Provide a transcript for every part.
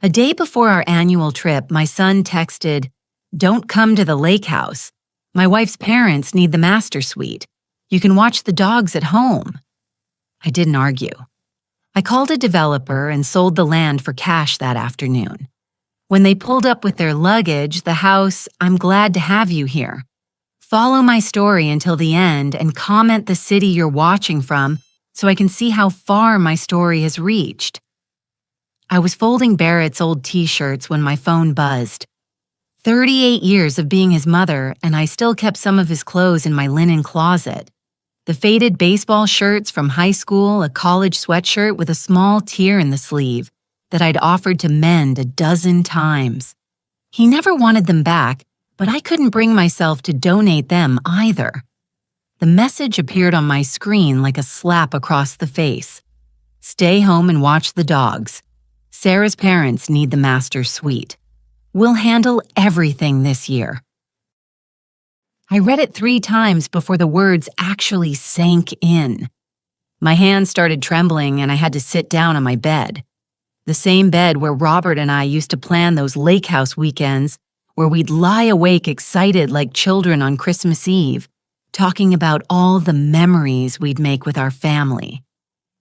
A day before our annual trip, my son texted, "Don't come to the lake house. My wife's parents need the master suite. You can watch the dogs at home." I didn't argue. I called a developer and sold the land for cash that afternoon. When they pulled up with their luggage, the house, "I'm glad to have you here. Follow my story until the end and comment the city you're watching from so I can see how far my story has reached." I was folding Barrett's old t-shirts when my phone buzzed. 38 years of being his mother, and I still kept some of his clothes in my linen closet. The faded baseball shirts from high school, a college sweatshirt with a small tear in the sleeve that I'd offered to mend a dozen times. He never wanted them back, but I couldn't bring myself to donate them either. The message appeared on my screen like a slap across the face. "Stay home and watch the dogs. Sarah's parents need the master suite. We'll handle everything this year." I read it 3 times before the words actually sank in. My hands started trembling and I had to sit down on my bed. The same bed where Robert and I used to plan those lake house weekends where we'd lie awake excited like children on Christmas Eve, talking about all the memories we'd make with our family.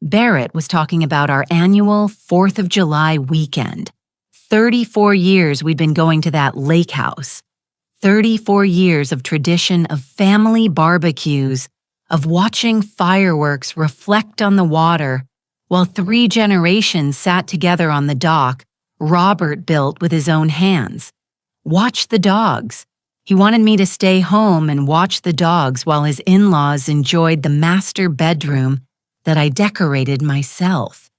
Barrett was talking about our annual 4th of July weekend. 34 years we'd been going to that lake house. 34 years of tradition of family barbecues, of watching fireworks reflect on the water, while 3 generations sat together on the dock Robert built with his own hands. Watch the dogs. He wanted me to stay home and watch the dogs while his in-laws enjoyed the master bedroom that I decorated myself.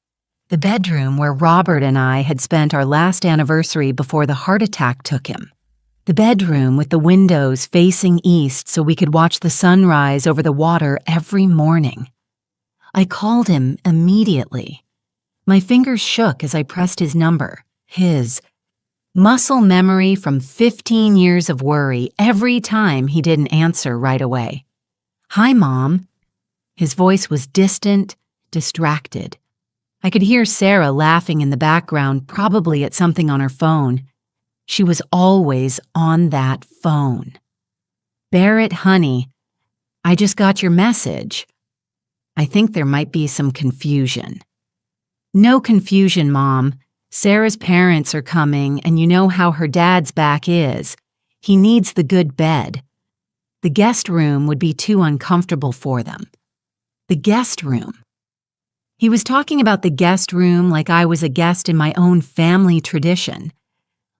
The bedroom where Robert and I had spent our last anniversary before the heart attack took him. The bedroom with the windows facing east so we could watch the sunrise over the water every morning. I called him immediately. My fingers shook as I pressed his number, his. Muscle memory from 15 years of worry every time he didn't answer right away. "Hi, Mom." His voice was distant, distracted. I could hear Sarah laughing in the background, probably at something on her phone. She was always on that phone. "Barrett, honey, I just got your message. I think there might be some confusion." "No confusion, Mom. Sarah's parents are coming, and you know how her dad's back is. He needs the good bed. The guest room would be too uncomfortable for them." The guest room. He was talking about the guest room like I was a guest in my own family tradition,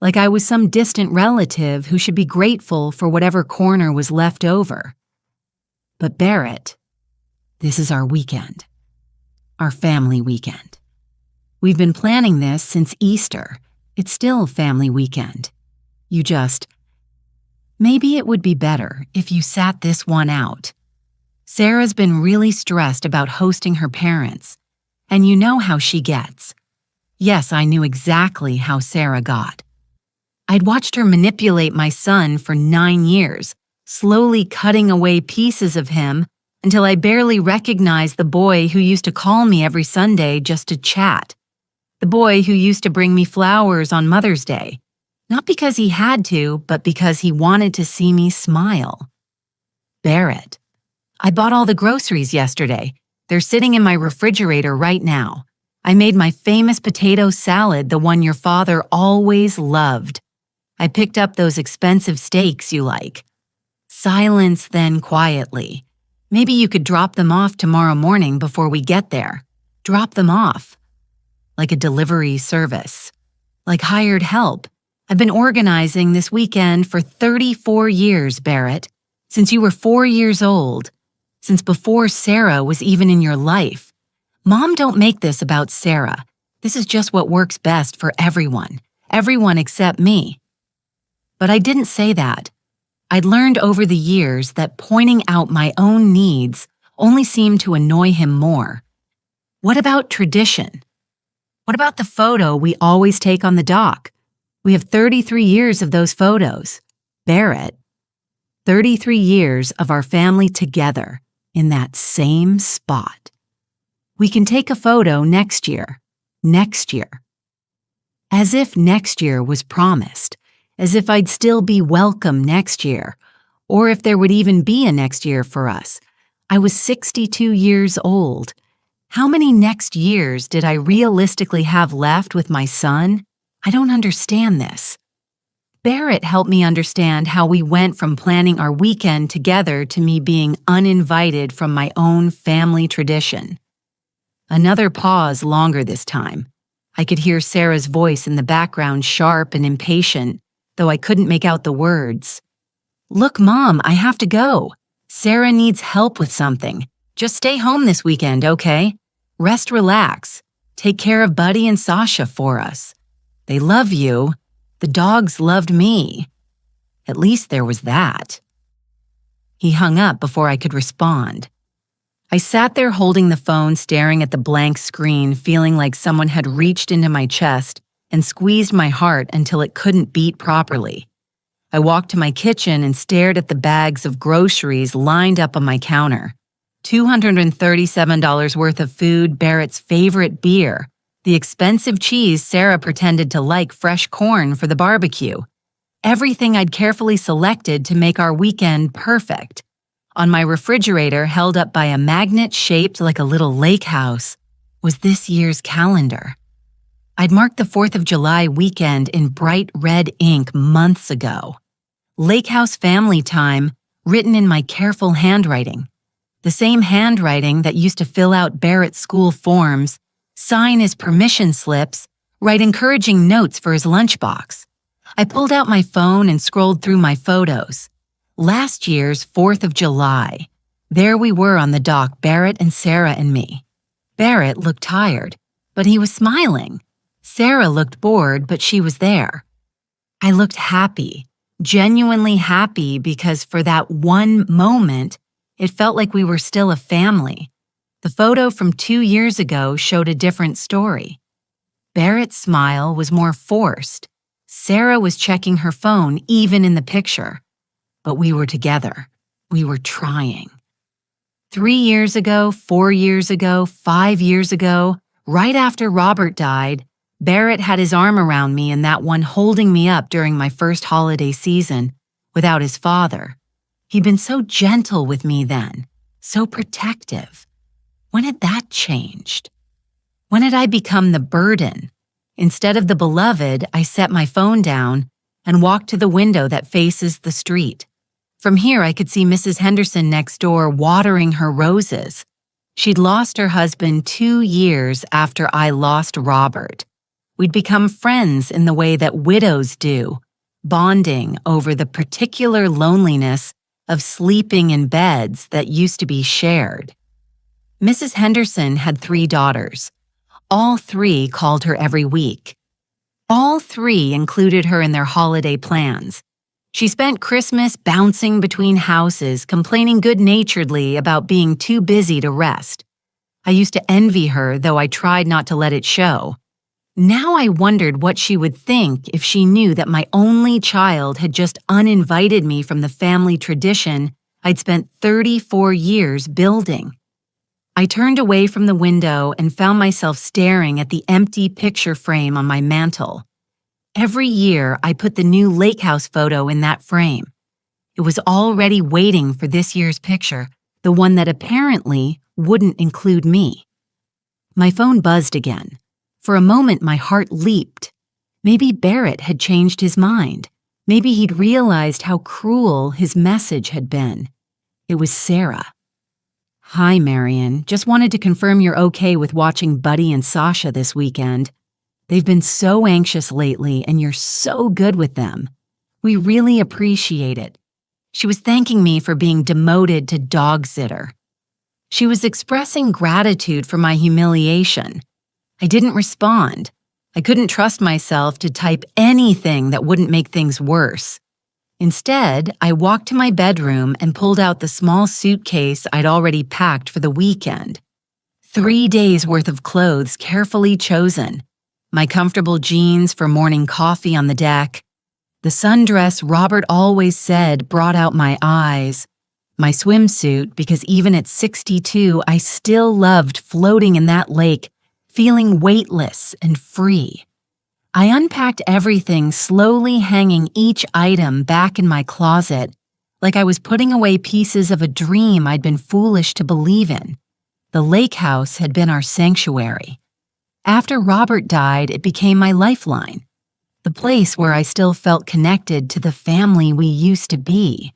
like I was some distant relative who should be grateful for whatever corner was left over. But Barrett, this is our weekend. Our family weekend. We've been planning this since Easter. It's still family weekend. Maybe it would be better if you sat this one out. Sarah's been really stressed about hosting her parents, and you know how she gets. Yes, I knew exactly how Sarah got. I'd watched her manipulate my son for 9 years, slowly cutting away pieces of him until I barely recognized the boy who used to call me every Sunday just to chat. The boy who used to bring me flowers on Mother's Day, not because he had to, but because he wanted to see me smile. Barrett. I bought all the groceries yesterday. They're sitting in my refrigerator right now. I made my famous potato salad, the one your father always loved. I picked up those expensive steaks you like. Silence then quietly. Maybe you could drop them off tomorrow morning before we get there. Drop them off. Like a delivery service. Like hired help. I've been organizing this weekend for 34 years, Barrett. Since you were 4 years old. Since before Sarah was even in your life. Mom, don't make this about Sarah. This is just what works best for everyone. Everyone except me. But I didn't say that. I'd learned over the years that pointing out my own needs only seemed to annoy him more. What about tradition? What about the photo we always take on the dock? We have 33 years of those photos. Barrett. 33 years of our family together in that same spot. We can take a photo next year. Next year. as if next year was promised, as if I'd still be welcome next year, or if there would even be a next year for us. I was 62 years old. How many next years did I realistically have left with my son? I don't understand this. Barrett helped me understand how we went from planning our weekend together to me being uninvited from my own family tradition. Another pause longer this time. I could hear Sarah's voice in the background, sharp and impatient, though I couldn't make out the words. "Look, Mom, I have to go. Sarah needs help with something. Just stay home this weekend, okay? Rest, relax. Take care of Buddy and Sasha for us. They love you. The dogs loved me. At least there was that." He hung up before I could respond. I sat there holding the phone, staring at the blank screen, feeling like someone had reached into my chest and squeezed my heart until it couldn't beat properly. I walked to my kitchen and stared at the bags of groceries lined up on my counter. $237 worth of food, Barrett's favorite beer, the expensive cheese Sarah pretended to like, fresh corn for the barbecue. Everything I'd carefully selected to make our weekend perfect. On my refrigerator, held up by a magnet shaped like a little lake house, was this year's calendar. I'd marked the 4th of July weekend in bright red ink months ago. Lake House Family Time, written in my careful handwriting. The same handwriting that used to fill out Barrett's school forms, sign his permission slips, write encouraging notes for his lunchbox. I pulled out my phone and scrolled through my photos. Last year's 4th of July. There we were on the dock, Barrett and Sarah and me. Barrett looked tired, but he was smiling. Sarah looked bored, but she was there. I looked happy, genuinely happy, because for that one moment, it felt like we were still a family. The photo from 2 years ago showed a different story. Barrett's smile was more forced. Sarah was checking her phone even in the picture. But we were together. We were trying. 3 years ago, 4 years ago, 5 years ago, right after Robert died, Barrett had his arm around me in that one holding me up during my first holiday season, without his father. He'd been so gentle with me then, so protective. When had that changed? When had I become the burden? Instead of the beloved, I set my phone down and walked to the window that faces the street. From here, I could see Mrs. Henderson next door watering her roses. She'd lost her husband 2 years after I lost Robert. We'd become friends in the way that widows do, bonding over the particular loneliness of sleeping in beds that used to be shared. Mrs. Henderson had 3 daughters. All 3 called her every week. All 3 included her in their holiday plans. She spent Christmas bouncing between houses, complaining good-naturedly about being too busy to rest. I used to envy her, though I tried not to let it show. Now I wondered what she would think if she knew that my only child had just uninvited me from the family tradition I'd spent 34 years building. I turned away from the window and found myself staring at the empty picture frame on my mantel. Every year, I put the new lake house photo in that frame. It was already waiting for this year's picture, the one that apparently wouldn't include me. My phone buzzed again. For a moment, my heart leaped. Maybe Barrett had changed his mind. Maybe he'd realized how cruel his message had been. It was Sarah. "Hi, Marion. Just wanted to confirm you're okay with watching Buddy and Sasha this weekend. They've been so anxious lately, and you're so good with them. We really appreciate it." She was thanking me for being demoted to dog sitter. She was expressing gratitude for my humiliation. I didn't respond. I couldn't trust myself to type anything that wouldn't make things worse. Instead, I walked to my bedroom and pulled out the small suitcase I'd already packed for the weekend. 3 days' worth of clothes carefully chosen. My comfortable jeans for morning coffee on the deck. The sundress Robert always said brought out my eyes. My swimsuit, because even at 62, I still loved floating in that lake, feeling weightless and free. I unpacked everything, slowly hanging each item back in my closet, like I was putting away pieces of a dream I'd been foolish to believe in. The lake house had been our sanctuary. After Robert died, it became my lifeline, the place where I still felt connected to the family we used to be.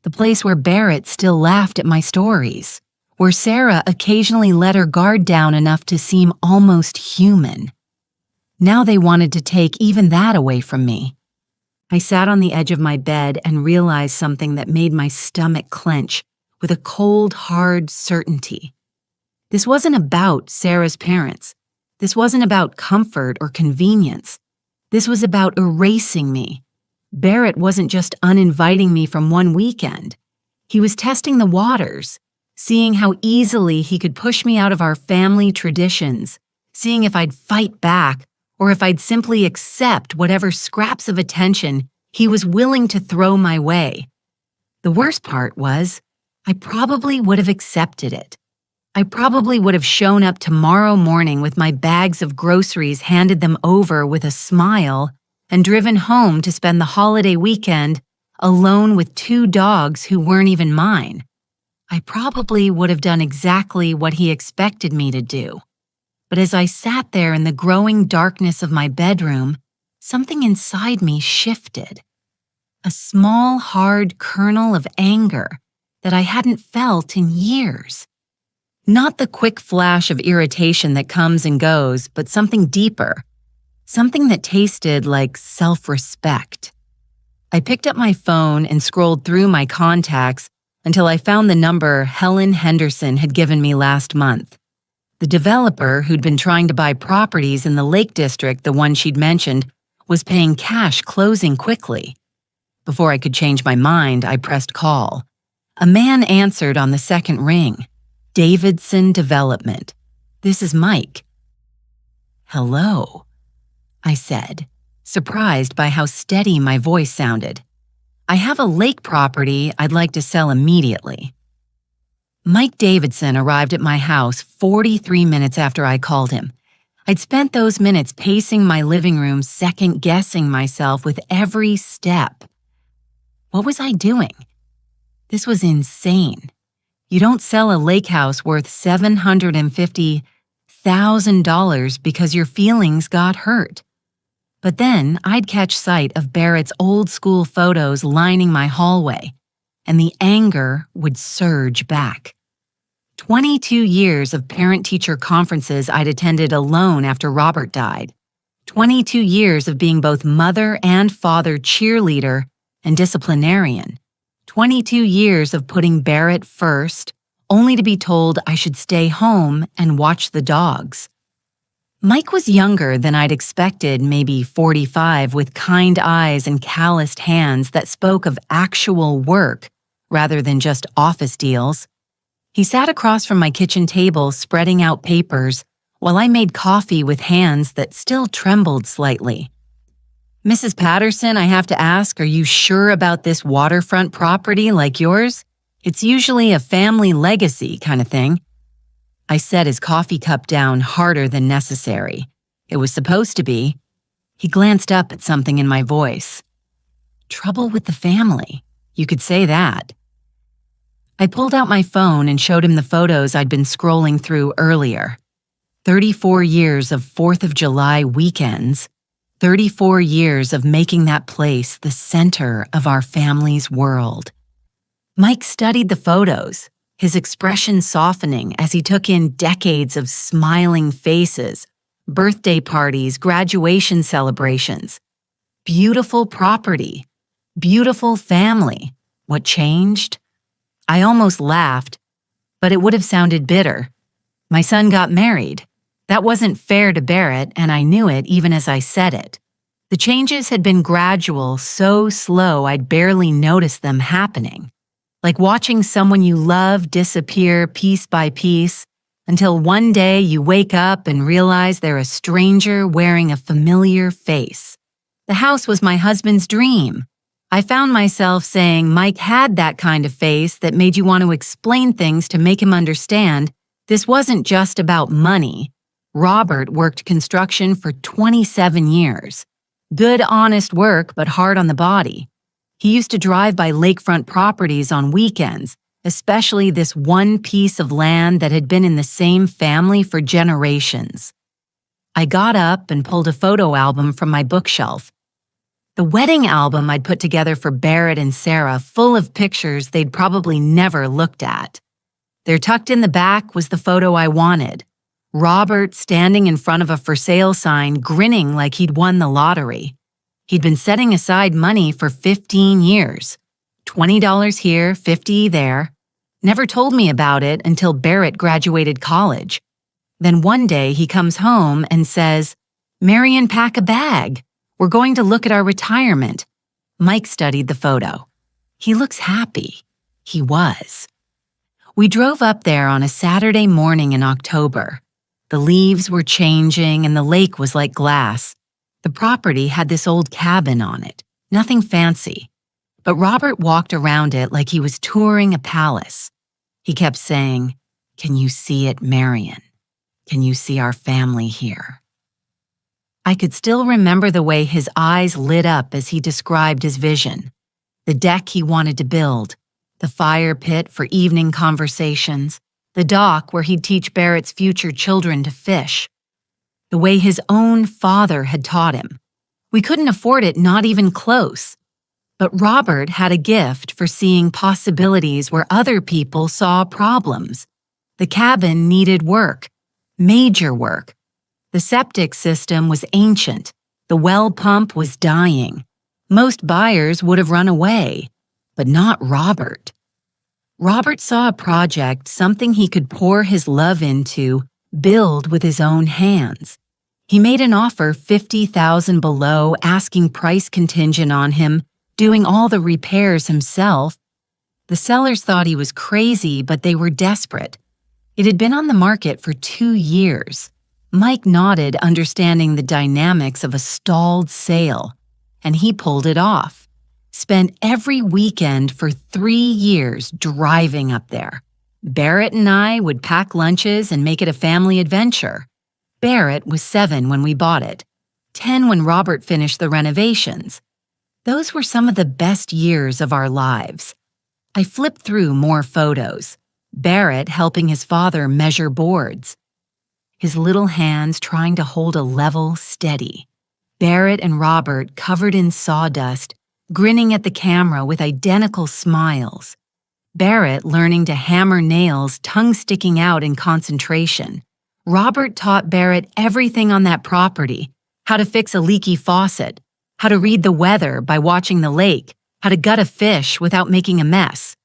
The place where Barrett still laughed at my stories, where Sarah occasionally let her guard down enough to seem almost human. Now they wanted to take even that away from me. I sat on the edge of my bed and realized something that made my stomach clench with a cold, hard certainty. This wasn't about Sarah's parents. This wasn't about comfort or convenience. This was about erasing me. Barrett wasn't just uninviting me from one weekend. He was testing the waters, seeing how easily he could push me out of our family traditions, seeing if I'd fight back or if I'd simply accept whatever scraps of attention he was willing to throw my way. The worst part was, I probably would have accepted it. I probably would have shown up tomorrow morning with my bags of groceries, handed them over with a smile, and driven home to spend the holiday weekend alone with 2 dogs who weren't even mine. I probably would have done exactly what he expected me to do. But as I sat there in the growing darkness of my bedroom, something inside me shifted. A small, hard kernel of anger that I hadn't felt in years. Not the quick flash of irritation that comes and goes, but something deeper. Something that tasted like self-respect. I picked up my phone and scrolled through my contacts until I found the number Helen Henderson had given me last month. The developer who'd been trying to buy properties in the Lake District, the one she'd mentioned, was paying cash closing quickly. Before I could change my mind, I pressed call. A man answered on the second ring. Davidson Development. This is Mike. Hello, I said, surprised by how steady my voice sounded. I have a lake property I'd like to sell immediately. Mike Davidson arrived at my house 43 minutes after I called him. I'd spent those minutes pacing my living room, second-guessing myself with every step. What was I doing? This was insane. You don't sell a lake house worth $750,000 because your feelings got hurt. But then I'd catch sight of Barrett's old-school photos lining my hallway, and the anger would surge back. 22 years of parent-teacher conferences I'd attended alone after Robert died. 22 years of being both mother and father cheerleader and disciplinarian. 22 years of putting Barrett first, only to be told I should stay home and watch the dogs. Mike was younger than I'd expected, maybe 45, with kind eyes and calloused hands that spoke of actual work rather than just office deals. He sat across from my kitchen table, spreading out papers, while I made coffee with hands that still trembled slightly. Mrs. Patterson, I have to ask, are you sure about this waterfront property like yours? It's usually a family legacy kind of thing. I set his coffee cup down harder than necessary. It was supposed to be. He glanced up at something in my voice. Trouble with the family. You could say that. I pulled out my phone and showed him the photos I'd been scrolling through earlier. 34 years of 4th of July weekends. 34 years of making that place the center of our family's world. Mike studied the photos, his expression softening as he took in decades of smiling faces, birthday parties, graduation celebrations. Beautiful property, beautiful family. What changed? I almost laughed, but it would have sounded bitter. My son got married. That wasn't fair to Barrett, and I knew it even as I said it. The changes had been gradual, so slow I'd barely noticed them happening. Like watching someone you love disappear piece by piece until one day you wake up and realize they're a stranger wearing a familiar face. The house was my husband's dream. I found myself saying Mike had that kind of face that made you want to explain things to make him understand this wasn't just about money. Robert worked construction for 27 years. Good, honest work, but hard on the body. He used to drive by lakefront properties on weekends, especially this one piece of land that had been in the same family for generations. I got up and pulled a photo album from my bookshelf. The wedding album I'd put together for Barrett and Sarah, full of pictures they'd probably never looked at. There tucked in the back was the photo I wanted. Robert standing in front of a for sale sign, grinning like he'd won the lottery. He'd been setting aside money for 15 years. $20 here, $50 there. Never told me about it until Barrett graduated college. Then one day he comes home and says, "Marion, pack a bag. We're going to look at our retirement." Mike studied the photo. He looks happy. He was. We drove up there on a Saturday morning in October. The leaves were changing and the lake was like glass. The property had this old cabin on it, nothing fancy. But Robert walked around it like he was touring a palace. He kept saying, "Can you see it, Marion? Can you see our family here?" I could still remember the way his eyes lit up as he described his vision. The deck he wanted to build, the fire pit for evening conversations, the dock where he'd teach Barrett's future children to fish. The way his own father had taught him. We couldn't afford it, not even close. But Robert had a gift for seeing possibilities where other people saw problems. The cabin needed work, major work. The septic system was ancient. The well pump was dying. Most buyers would have run away, but not Robert. Robert saw a project, something he could pour his love into, build with his own hands. He made an offer $50,000 below, asking price contingent on him, doing all the repairs himself. The sellers thought he was crazy, but they were desperate. It had been on the market for 2 years. Mike nodded, understanding the dynamics of a stalled sale, and he pulled it off. Spent every weekend for 3 years driving up there. Barrett and I would pack lunches and make it a family adventure. Barrett was 7 when we bought it, 10 when Robert finished the renovations. Those were some of the best years of our lives. I flipped through more photos. Barrett helping his father measure boards. His little hands trying to hold a level steady. Barrett and Robert covered in sawdust, grinning at the camera with identical smiles. Barrett learning to hammer nails, tongue sticking out in concentration. Robert taught Barrett everything on that property, how to fix a leaky faucet, how to read the weather by watching the lake, how to gut a fish without making a mess.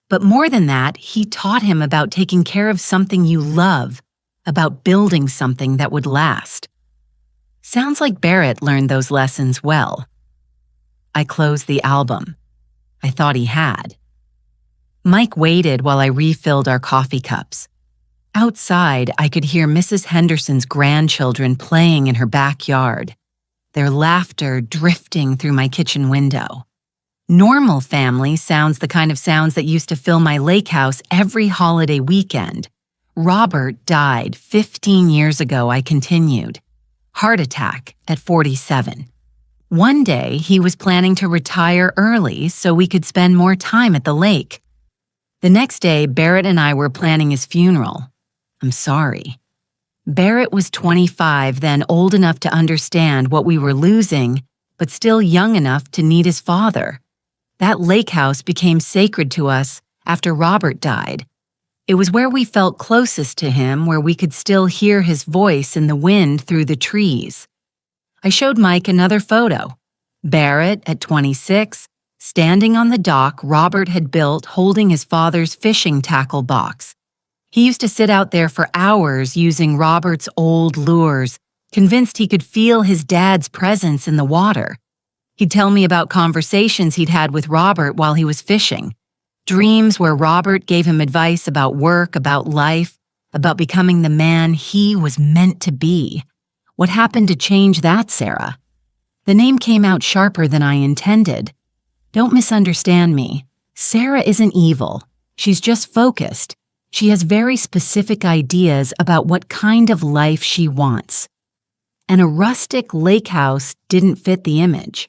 But more than that, he taught him about taking care of something you love, about building something that would last. Sounds like Barrett learned those lessons well. I closed the album. I thought he had. Mike waited while I refilled our coffee cups. Outside, I could hear Mrs. Henderson's grandchildren playing in her backyard, their laughter drifting through my kitchen window. Normal family sounds the kind of sounds that used to fill my lake house every holiday weekend. Robert died 15 years ago, I continued. Heart attack at 47. One day, he was planning to retire early so we could spend more time at the lake. The next day, Barrett and I were planning his funeral. I'm sorry. Barrett was 25 then, old enough to understand what we were losing, but still young enough to need his father. That lake house became sacred to us after Robert died. It was where we felt closest to him, where we could still hear his voice in the wind through the trees. I showed Mike another photo. Barrett, at 26, standing on the dock Robert had built holding his father's fishing tackle box. He used to sit out there for hours using Robert's old lures, convinced he could feel his dad's presence in the water. He'd tell me about conversations he'd had with Robert while he was fishing, dreams where Robert gave him advice about work, about life, about becoming the man he was meant to be. What happened to change that, Sarah? The name came out sharper than I intended. Don't misunderstand me. Sarah isn't evil. She's just focused. She has very specific ideas about what kind of life she wants, and a rustic lake house didn't fit the image.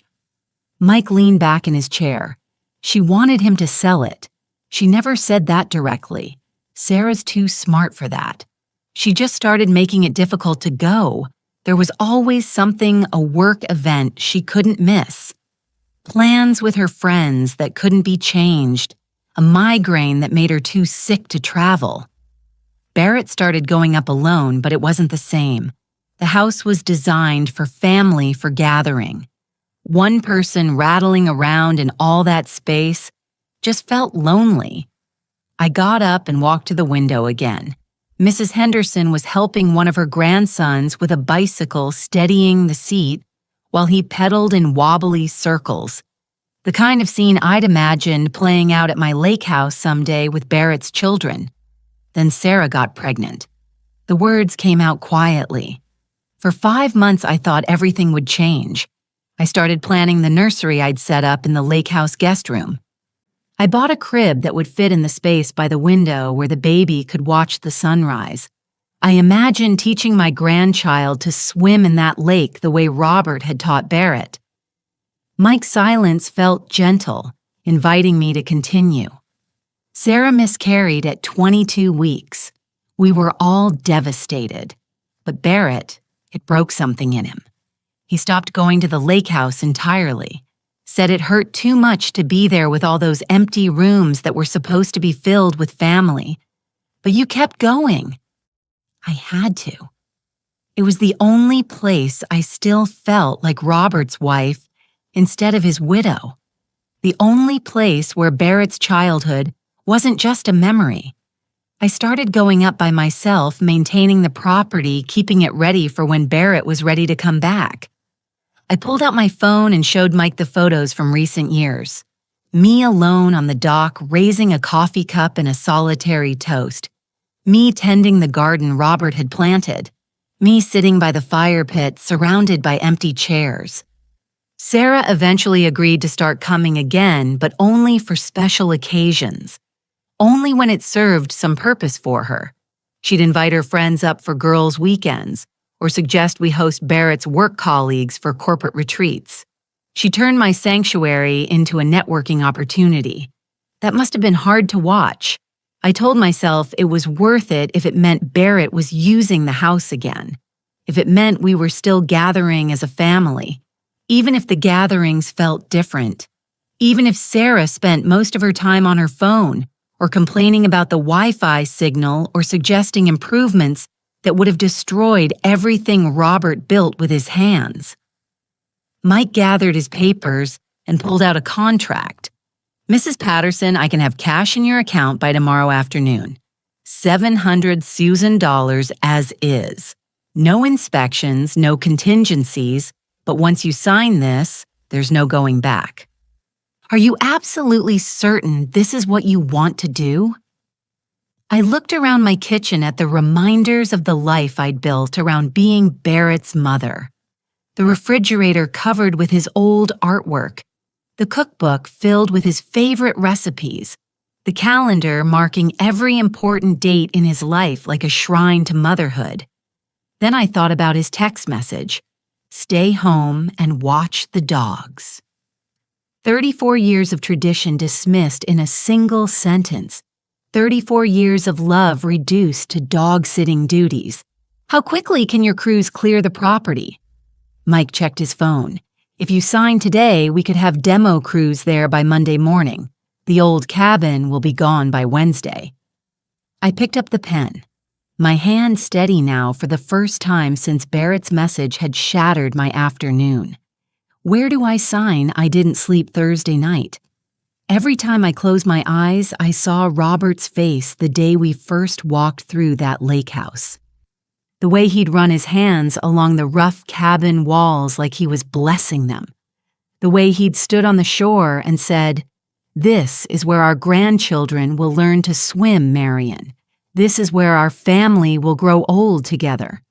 Mike leaned back in his chair. She wanted him to sell it. She never said that directly. Sarah's too smart for that. She just started making it difficult to go. There was always something, a work event she couldn't miss. Plans with her friends that couldn't be changed. A migraine that made her too sick to travel. Barrett started going up alone, but it wasn't the same. The house was designed for family, for gathering. One person rattling around in all that space just felt lonely. I got up and walked to the window again. Mrs. Henderson was helping one of her grandsons with a bicycle, steadying the seat while he pedaled in wobbly circles. The kind of scene I'd imagined playing out at my lake house someday with Barrett's children. Then Sarah got pregnant. The words came out quietly. For 5 months, I thought everything would change. I started planning the nursery I'd set up in the lake house guest room. I bought a crib that would fit in the space by the window where the baby could watch the sunrise. I imagined teaching my grandchild to swim in that lake the way Robert had taught Barrett. Mike's silence felt gentle, inviting me to continue. Sarah miscarried at 22 weeks. We were all devastated. But Barrett, it broke something in him. He stopped going to the lake house entirely. Said it hurt too much to be there with all those empty rooms that were supposed to be filled with family. But you kept going. I had to. It was the only place I still felt like Robert's wife instead of his widow. The only place where Barrett's childhood wasn't just a memory. I started going up by myself, maintaining the property, keeping it ready for when Barrett was ready to come back. I pulled out my phone and showed Mike the photos from recent years. Me alone on the dock, raising a coffee cup and a solitary toast. Me tending the garden Robert had planted. Me sitting by the fire pit, surrounded by empty chairs. Sarah eventually agreed to start coming again, but only for special occasions. Only when it served some purpose for her. She'd invite her friends up for girls' weekends, or suggest we host Barrett's work colleagues for corporate retreats. She turned my sanctuary into a networking opportunity. That must have been hard to watch. I told myself it was worth it if it meant Barrett was using the house again, if it meant we were still gathering as a family, even if the gatherings felt different, even if Sarah spent most of her time on her phone, or complaining about the Wi-Fi signal or suggesting improvements that would have destroyed everything Robert built with his hands. Mike gathered his papers and pulled out a contract. Mrs. Patterson, I can have cash in your account by tomorrow afternoon. 700 Susan dollars as is. No inspections, no contingencies, but once you sign this, there's no going back. Are you absolutely certain this is what you want to do? I looked around my kitchen at the reminders of the life I'd built around being Barrett's mother. The refrigerator covered with his old artwork, the cookbook filled with his favorite recipes, the calendar marking every important date in his life like a shrine to motherhood. Then I thought about his text message, "Stay home and watch the dogs." 34 years of tradition dismissed in a single sentence. 34 years of love reduced to dog-sitting duties. How quickly can your crews clear the property? Mike checked his phone. If you sign today, we could have demo crews there by Monday morning. The old cabin will be gone by Wednesday. I picked up the pen. My hand steady now for the first time since Barrett's message had shattered my afternoon. Where do I sign I didn't sleep Thursday night? Every time I closed my eyes, I saw Robert's face the day we first walked through that lake house. The way he'd run his hands along the rough cabin walls like he was blessing them. The way he'd stood on the shore and said, "This is where our grandchildren will learn to swim, Marion. This is where our family will grow old together."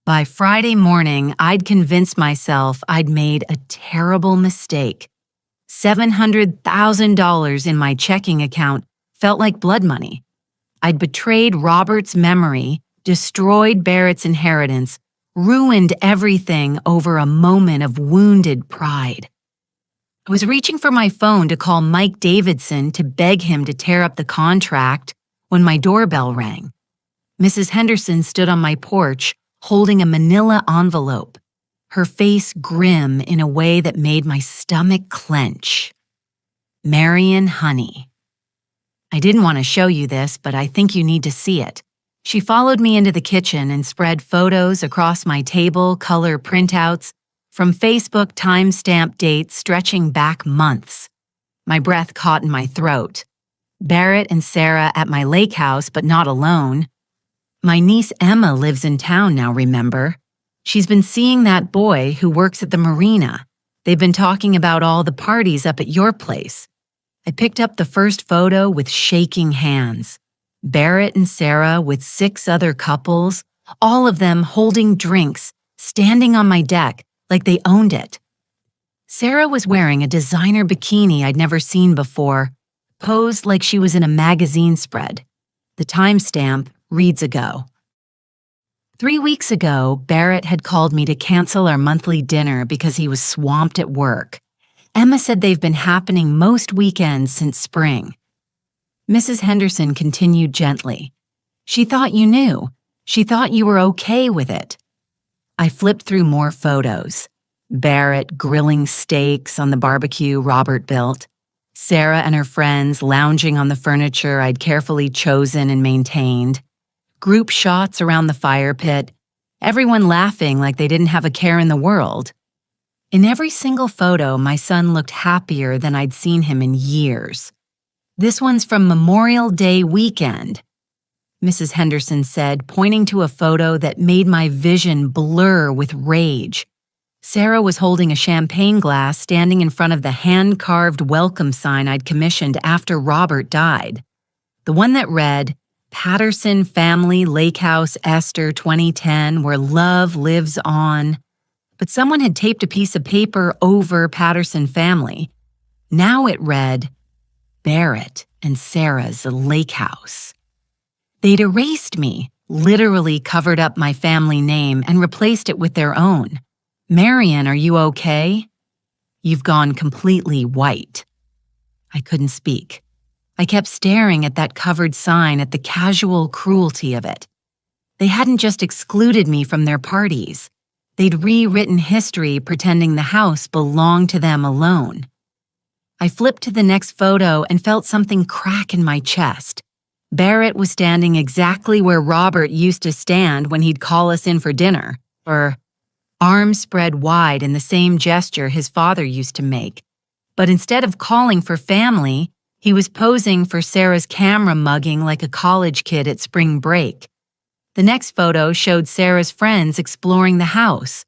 By Friday morning, I'd convinced myself I'd made a terrible mistake. $700,000 in my checking account felt like blood money. I'd betrayed Robert's memory, destroyed Barrett's inheritance, ruined everything over a moment of wounded pride. I was reaching for my phone to call Mike Davidson to beg him to tear up the contract when my doorbell rang. Mrs. Henderson stood on my porch, holding a manila envelope, her face grim in a way that made my stomach clench. Marion Honey. I didn't want to show you this, but I think you need to see it. She followed me into the kitchen and spread photos across my table, color printouts, from Facebook timestamp dates stretching back months. My breath caught in my throat. Barrett and Sarah at my lake house, but not alone. My niece Emma lives in town now, remember? She's been seeing that boy who works at the marina. They've been talking about all the parties up at your place. I picked up the first photo with shaking hands. Barrett and Sarah with 6 other couples, all of them holding drinks, standing on my deck like they owned it. Sarah was wearing a designer bikini I'd never seen before, posed like she was in a magazine spread. The timestamp reads ago. 3 weeks ago, Barrett had called me to cancel our monthly dinner because he was swamped at work. Emma said they've been happening most weekends since spring. Mrs. Henderson continued gently. She thought you knew. She thought you were okay with it. I flipped through more photos. Barrett grilling steaks on the barbecue Robert built. Sarah and her friends lounging on the furniture I'd carefully chosen and maintained. Group shots around the fire pit. Everyone laughing like they didn't have a care in the world. In every single photo, my son looked happier than I'd seen him in years. This one's from Memorial Day weekend, Mrs. Henderson said, pointing to a photo that made my vision blur with rage. Sarah was holding a champagne glass standing in front of the hand-carved welcome sign I'd commissioned after Robert died. The one that read, Patterson Family Lake House Esther 2010, where love lives on. But someone had taped a piece of paper over Patterson Family. Now it read, Barrett and Sarah's lake house. They'd erased me, literally covered up my family name and replaced it with their own. Marion, are you okay? You've gone completely white. I couldn't speak. I kept staring at that covered sign, at the casual cruelty of it. They hadn't just excluded me from their parties. They'd rewritten history pretending the house belonged to them alone. I flipped to the next photo and felt something crack in my chest. Barrett was standing exactly where Robert used to stand when he'd call us in for dinner, or arms spread wide in the same gesture his father used to make. But instead of calling for family, he was posing for Sarah's camera mugging like a college kid at spring break. The next photo showed Sarah's friends exploring the house.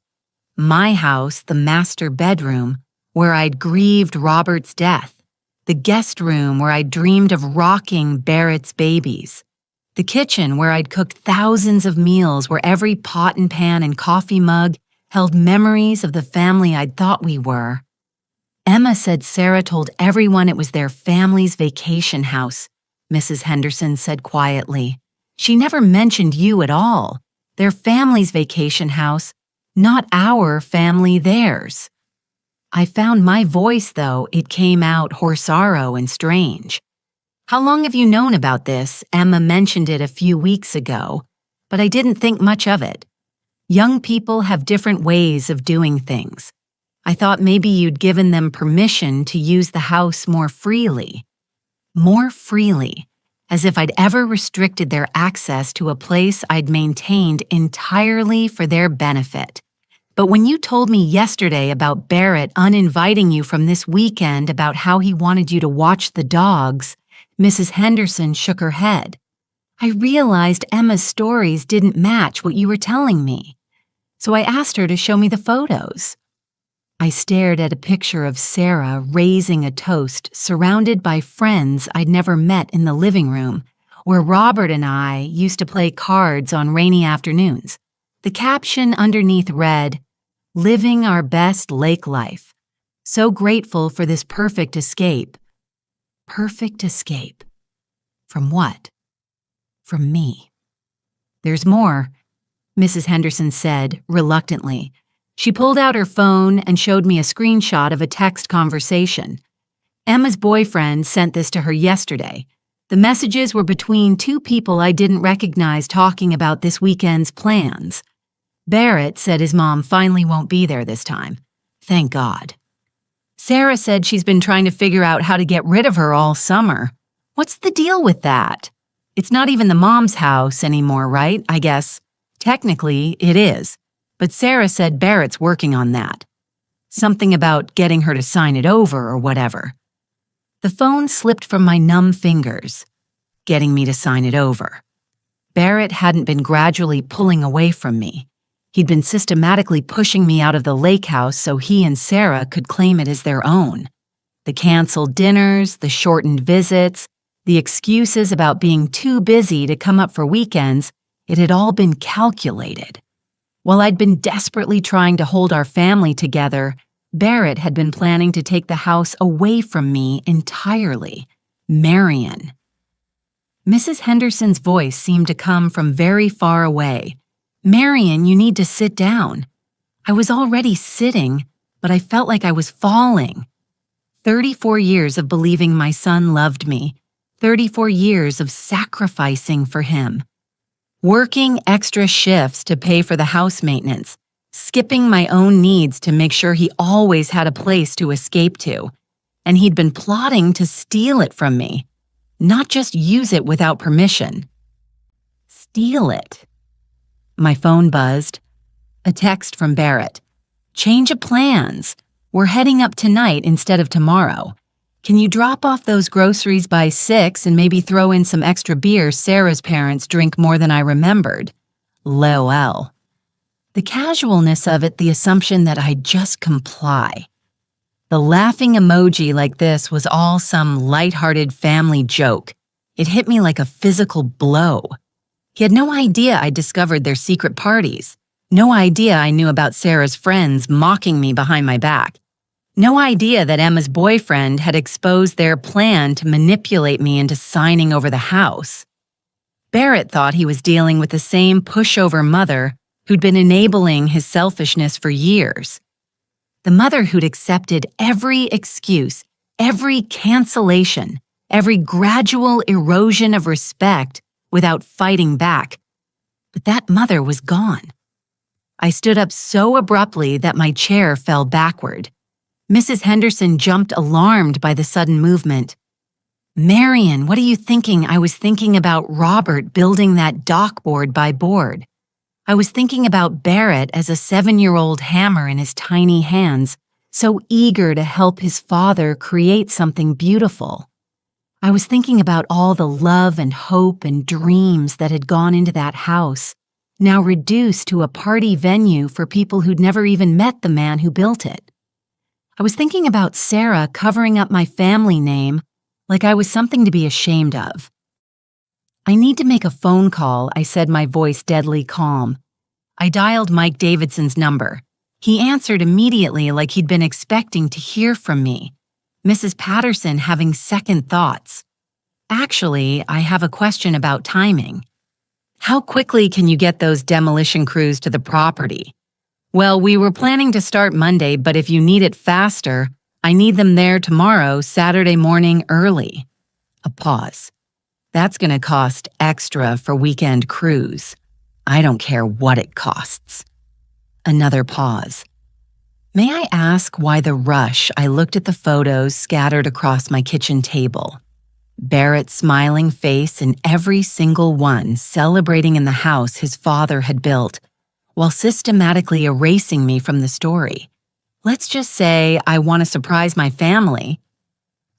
My house, the master bedroom, where I'd grieved Robert's death. The guest room where I'd dreamed of rocking Barrett's babies. The kitchen where I'd cooked thousands of meals, where every pot and pan and coffee mug held memories of the family I'd thought we were. Emma said Sarah told everyone it was their family's vacation house, Mrs. Henderson said quietly. She never mentioned you at all. Their family's vacation house, not our family theirs. I found my voice, though. It came out horsaro and strange. How long have you known about this? Emma mentioned it a few weeks ago, but I didn't think much of it. Young people have different ways of doing things. I thought maybe you'd given them permission to use the house more freely. More freely, as if I'd ever restricted their access to a place I'd maintained entirely for their benefit. But when you told me yesterday about Barrett uninviting you from this weekend about how he wanted you to watch the dogs, Mrs. Henderson shook her head. I realized Emma's stories didn't match what you were telling me. So I asked her to show me the photos. I stared at a picture of Sarah raising a toast surrounded by friends I'd never met in the living room, where Robert and I used to play cards on rainy afternoons. The caption underneath read, Living our best lake life. So grateful for this perfect escape. Perfect escape. From what? From me. There's more, Mrs. Henderson said, reluctantly. She pulled out her phone and showed me a screenshot of a text conversation. Emma's boyfriend sent this to her yesterday. The messages were between two people I didn't recognize talking about this weekend's plans. Barrett said his mom finally won't be there this time. Thank God. Sarah said she's been trying to figure out how to get rid of her all summer. What's the deal with that? It's not even the mom's house anymore, right? I guess. Technically, it is. But Sarah said Barrett's working on that. Something about getting her to sign it over or whatever. The phone slipped from my numb fingers, getting me to sign it over. Barrett hadn't been gradually pulling away from me. He'd been systematically pushing me out of the lake house so he and Sarah could claim it as their own. The canceled dinners, the shortened visits, the excuses about being too busy to come up for weekends, it had all been calculated. While I'd been desperately trying to hold our family together, Barrett had been planning to take the house away from me entirely. Marion. Mrs. Henderson's voice seemed to come from very far away. Marion, you need to sit down. I was already sitting, but I felt like I was falling. 34 years of believing my son loved me. 34 years of sacrificing for him. Working extra shifts to pay for the house maintenance. Skipping my own needs to make sure he always had a place to escape to. And he'd been plotting to steal it from me. Not just use it without permission. Steal it. My phone buzzed. A text from Barrett. Change of plans. We're heading up tonight instead of tomorrow. Can you drop off those groceries by 6 and maybe throw in some extra beer Sarah's parents drink more than I remembered? LOL. The casualness of it, the assumption that I'd just comply. The laughing emoji like this was all some lighthearted family joke. It hit me like a physical blow. He had no idea I discovered their secret parties. No idea I knew about Sarah's friends mocking me behind my back. No idea that Emma's boyfriend had exposed their plan to manipulate me into signing over the house. Barrett thought he was dealing with the same pushover mother who'd been enabling his selfishness for years. The mother who'd accepted every excuse, every cancellation, every gradual erosion of respect without fighting back. But that mother was gone. I stood up so abruptly that my chair fell backward. Mrs. Henderson jumped alarmed by the sudden movement. Marion, what are you thinking? I was thinking about Robert building that dock board by board. I was thinking about Barrett as a 7-year-old hammer in his tiny hands, so eager to help his father create something beautiful. I was thinking about all the love and hope and dreams that had gone into that house, now reduced to a party venue for people who'd never even met the man who built it. I was thinking about Sarah covering up my family name like I was something to be ashamed of. I need to make a phone call, I said, my voice deadly calm. I dialed Mike Davidson's number. He answered immediately like he'd been expecting to hear from me. Mrs. Patterson having second thoughts. Actually, I have a question about timing. How quickly can you get those demolition crews to the property? Well, we were planning to start Monday, but if you need it faster, I need them there tomorrow, Saturday morning early. A pause. That's going to cost extra for weekend crews. I don't care what it costs. Another pause. May I ask why the rush? I looked at the photos scattered across my kitchen table. Barrett's smiling face in every single one, celebrating in the house his father had built, while systematically erasing me from the story. Let's just say I want to surprise my family.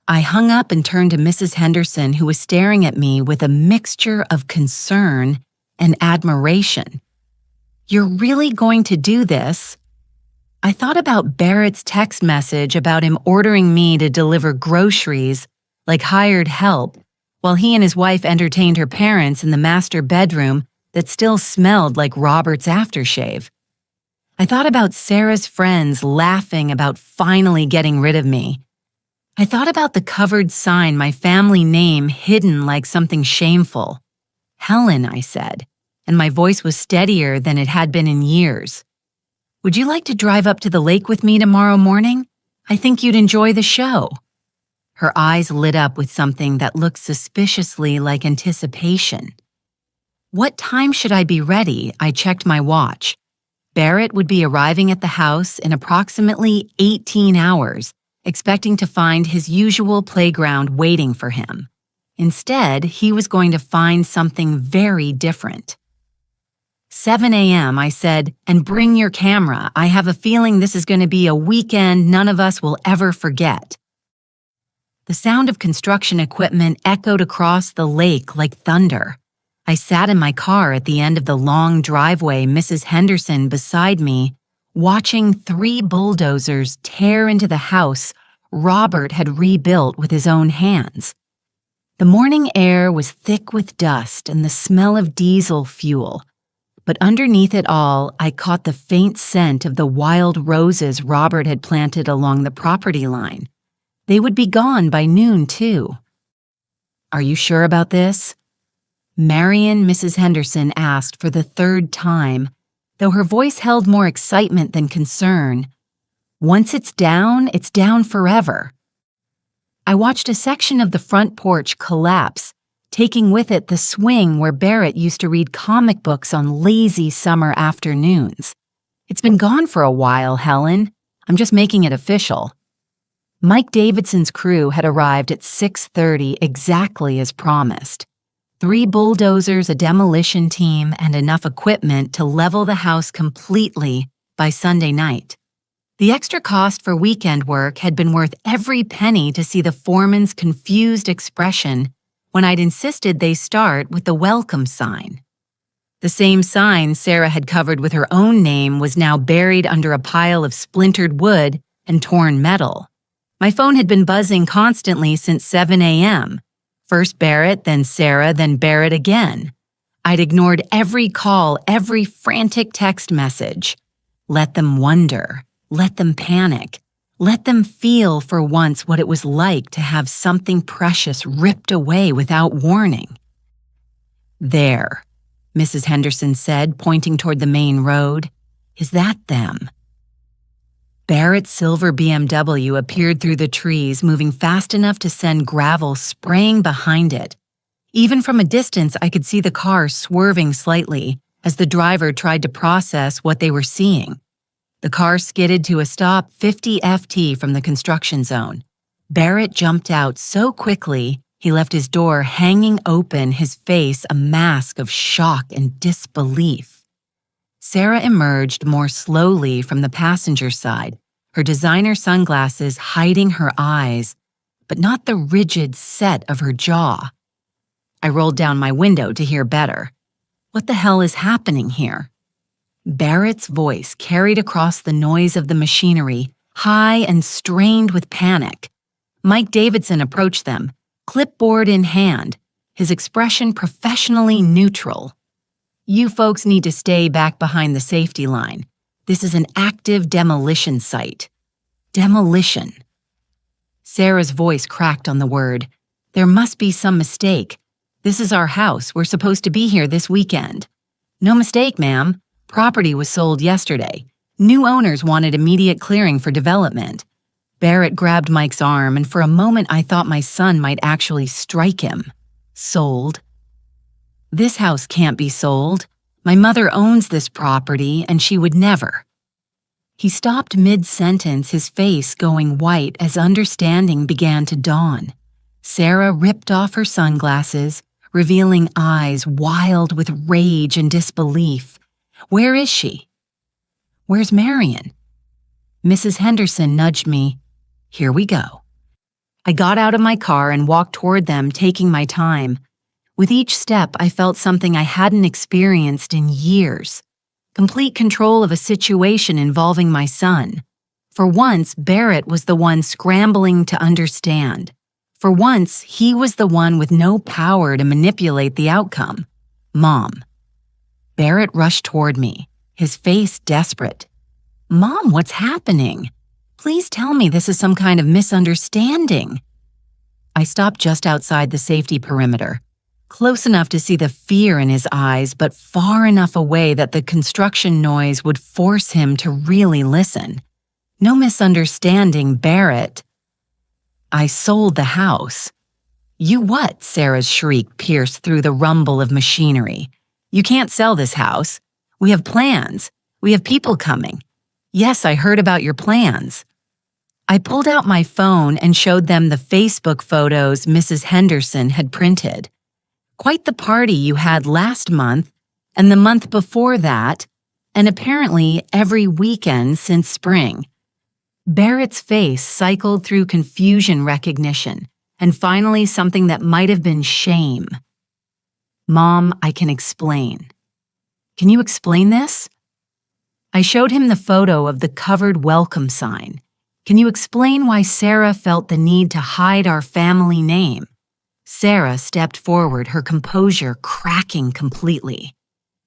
I hung up and turned to Mrs. Henderson, who was staring at me with a mixture of concern and admiration. You're really going to do this? I thought about Barrett's text message about him ordering me to deliver groceries like hired help, while he and his wife entertained her parents in the master bedroom that still smelled like Robert's aftershave. I thought about Sarah's friends laughing about finally getting rid of me. I thought about the covered sign, my family name hidden like something shameful. "Helen," I said, and my voice was steadier than it had been in years. "Would you like to drive up to the lake with me tomorrow morning? I think you'd enjoy the show." Her eyes lit up with something that looked suspiciously like anticipation. "What time should I be ready?" I checked my watch. Barrett would be arriving at the house in approximately 18 hours, expecting to find his usual playground waiting for him. Instead, he was going to find something very different. 7 a.m., I said, "and bring your camera. I have a feeling this is going to be a weekend none of us will ever forget." The sound of construction equipment echoed across the lake like thunder. I sat in my car at the end of the long driveway, Mrs. Henderson beside me, watching 3 bulldozers tear into the house Robert had rebuilt with his own hands. The morning air was thick with dust and the smell of diesel fuel, but underneath it all, I caught the faint scent of the wild roses Robert had planted along the property line. They would be gone by noon, too. "Are you sure about this?" Marion, Mrs. Henderson asked for the 3rd time, though her voice held more excitement than concern. "Once it's down forever." I watched a section of the front porch collapse, taking with it the swing where Barrett used to read comic books on lazy summer afternoons. "It's been gone for a while, Helen. I'm just making it official." Mike Davidson's crew had arrived at 6:30 exactly as promised. 3 bulldozers, a demolition team, and enough equipment to level the house completely by Sunday night. The extra cost for weekend work had been worth every penny to see the foreman's confused expression when I'd insisted they start with the welcome sign. The same sign Sarah had covered with her own name was now buried under a pile of splintered wood and torn metal. My phone had been buzzing constantly since 7 a.m. First Barrett, then Sarah, then Barrett again. I'd ignored every call, every frantic text message. Let them wonder. Let them panic. Let them feel for once what it was like to have something precious ripped away without warning. "There," Mrs. Henderson said, pointing toward the main road. "Is that them?" Barrett's silver BMW appeared through the trees, moving fast enough to send gravel spraying behind it. Even from a distance, I could see the car swerving slightly as the driver tried to process what they were seeing. The car skidded to a stop 50 FT from the construction zone. Barrett jumped out so quickly, he left his door hanging open, his face a mask of shock and disbelief. Sarah emerged more slowly from the passenger side, her designer sunglasses hiding her eyes, but not the rigid set of her jaw. I rolled down my window to hear better. "What the hell is happening here?" Barrett's voice carried across the noise of the machinery, high and strained with panic. Mike Davidson approached them, clipboard in hand, his expression professionally neutral. "You folks need to stay back behind the safety line. This is an active demolition site." Demolition. Sarah's voice cracked on the word. "There must be some mistake. This is our house. We're supposed to be here this weekend." "No mistake, ma'am. Property was sold yesterday. New owners wanted immediate clearing for development." Barrett grabbed Mike's arm, and for a moment I thought my son might actually strike him. "Sold? This house can't be sold. My mother owns this property, and she would never." He stopped mid-sentence, his face going white as understanding began to dawn. Sarah ripped off her sunglasses, revealing eyes wild with rage and disbelief. "Where is she?" "Where's Marion?" Mrs. Henderson nudged me. "Here we go." I got out of my car and walked toward them, taking my time. With each step, I felt something I hadn't experienced in years. Complete control of a situation involving my son. For once, Barrett was the one scrambling to understand. For once, he was the one with no power to manipulate the outcome. Mom. Barrett rushed toward me, his face desperate. "Mom, what's happening? Please tell me this is some kind of misunderstanding." I stopped just outside the safety perimeter. close enough to see the fear in his eyes, but far enough away that the construction noise would force him to really listen. No misunderstanding, Barrett. I sold the house. You what? Sarah's shriek pierced through the rumble of machinery. You can't sell this house. We have plans. We have people coming. Yes, I heard about your plans. I pulled out my phone and showed them the Facebook photos Mrs. Henderson had printed. Quite the party you had last month, and the month before that, and apparently every weekend since spring. Barrett's face cycled through confusion recognition, and finally something that might have been shame. Mom, I can explain. Can you explain this? I showed him the photo of the covered welcome sign. Can you explain why Sarah felt the need to hide our family name? Sarah stepped forward, her composure cracking completely.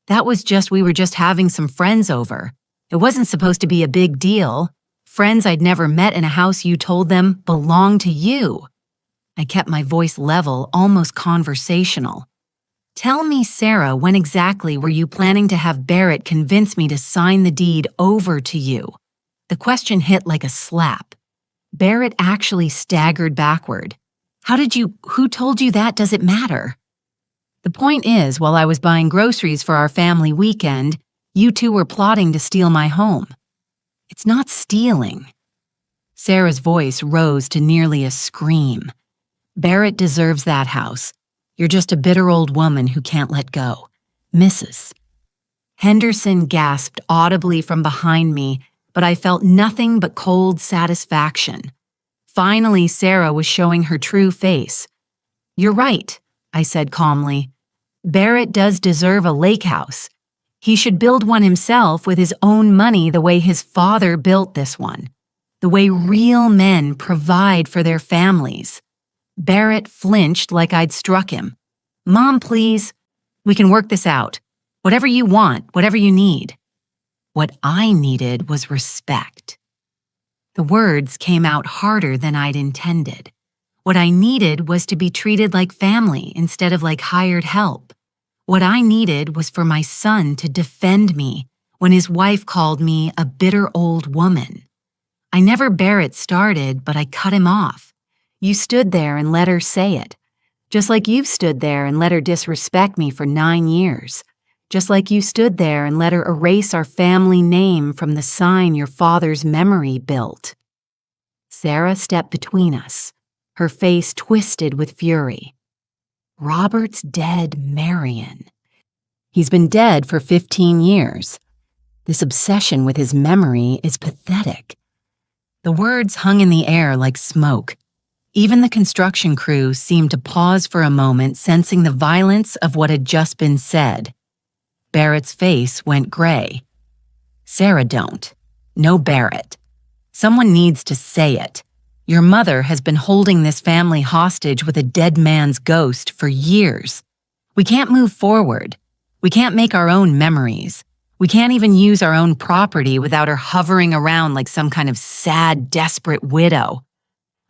That was we were just having some friends over. It wasn't supposed to be a big deal. Friends I'd never met in a house you told them belonged to you. I kept my voice level, almost conversational. Tell me, Sarah, when exactly were you planning to have Barrett convince me to sign the deed over to you? The question hit like a slap. Barrett actually staggered backward. Who told you that? Does it matter? The point is, while I was buying groceries for our family weekend, you two were plotting to steal my home. It's not stealing. Sarah's voice rose to nearly a scream. Barrett deserves that house. You're just a bitter old woman who can't let go. Mrs. Henderson gasped audibly from behind me, but I felt nothing but cold satisfaction. Finally, Sarah was showing her true face. You're right, I said calmly. Barrett does deserve a lake house. He should build one himself with his own money the way his father built this one. The way real men provide for their families. Barrett flinched like I'd struck him. Mom, please. We can work this out. Whatever you want, whatever you need. What I needed was respect. The words came out harder than I'd intended. What I needed was to be treated like family instead of like hired help. What I needed was for my son to defend me when his wife called me a bitter old woman. I never Barrett started, but I cut him off. You stood there and let her say it. Just like you've stood there and let her disrespect me for 9 years. Just like you stood there and let her erase our family name from the sign your father's memory built. Sarah stepped between us, her face twisted with fury. Robert's dead, Marion. He's been dead for 15 years. This obsession with his memory is pathetic. The words hung in the air like smoke. Even the construction crew seemed to pause for a moment, sensing the violence of what had just been said. Barrett's face went gray. Sarah, don't. No Barrett. Someone needs to say it. Your mother has been holding this family hostage with a dead man's ghost for years. We can't move forward. We can't make our own memories. We can't even use our own property without her hovering around like some kind of sad, desperate widow.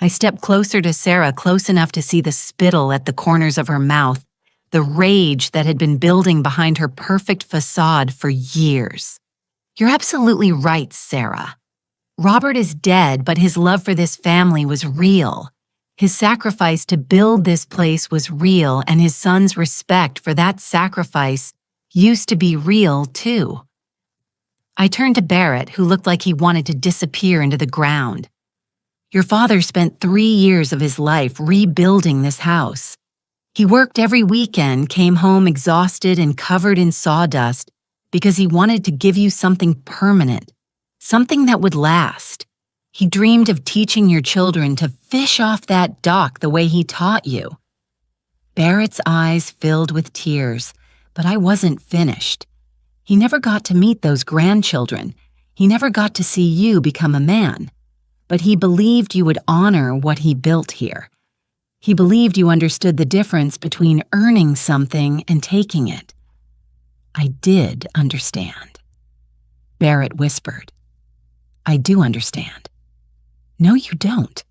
I stepped closer to Sarah, close enough to see the spittle at the corners of her mouth, the rage that had been building behind her perfect facade for years. You're absolutely right, Sarah. Robert is dead, but his love for this family was real. His sacrifice to build this place was real, and his son's respect for that sacrifice used to be real, too. I turned to Barrett, who looked like he wanted to disappear into the ground. Your father spent 3 years of his life rebuilding this house. He worked every weekend, came home exhausted and covered in sawdust because he wanted to give you something permanent, something that would last. He dreamed of teaching your children to fish off that dock the way he taught you. Barrett's eyes filled with tears, but I wasn't finished. He never got to meet those grandchildren. He never got to see you become a man. But he believed you would honor what he built here. He believed you understood the difference between earning something and taking it. I did understand. Barrett whispered. I do understand. No, you don't.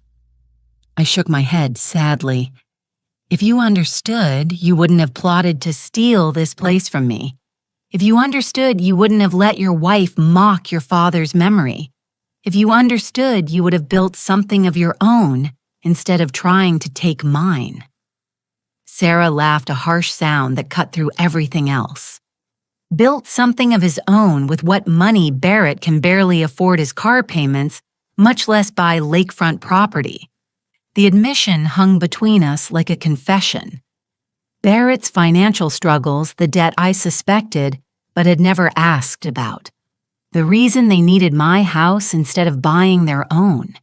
I shook my head sadly. If you understood, you wouldn't have plotted to steal this place from me. If you understood, you wouldn't have let your wife mock your father's memory. If you understood, you would have built something of your own instead of trying to take mine." Sarah laughed a harsh sound that cut through everything else. Built something of his own with what money Barrett can barely afford his car payments, much less buy lakefront property. The admission hung between us like a confession. Barrett's financial struggles, the debt I suspected but had never asked about. The reason they needed my house instead of buying their own.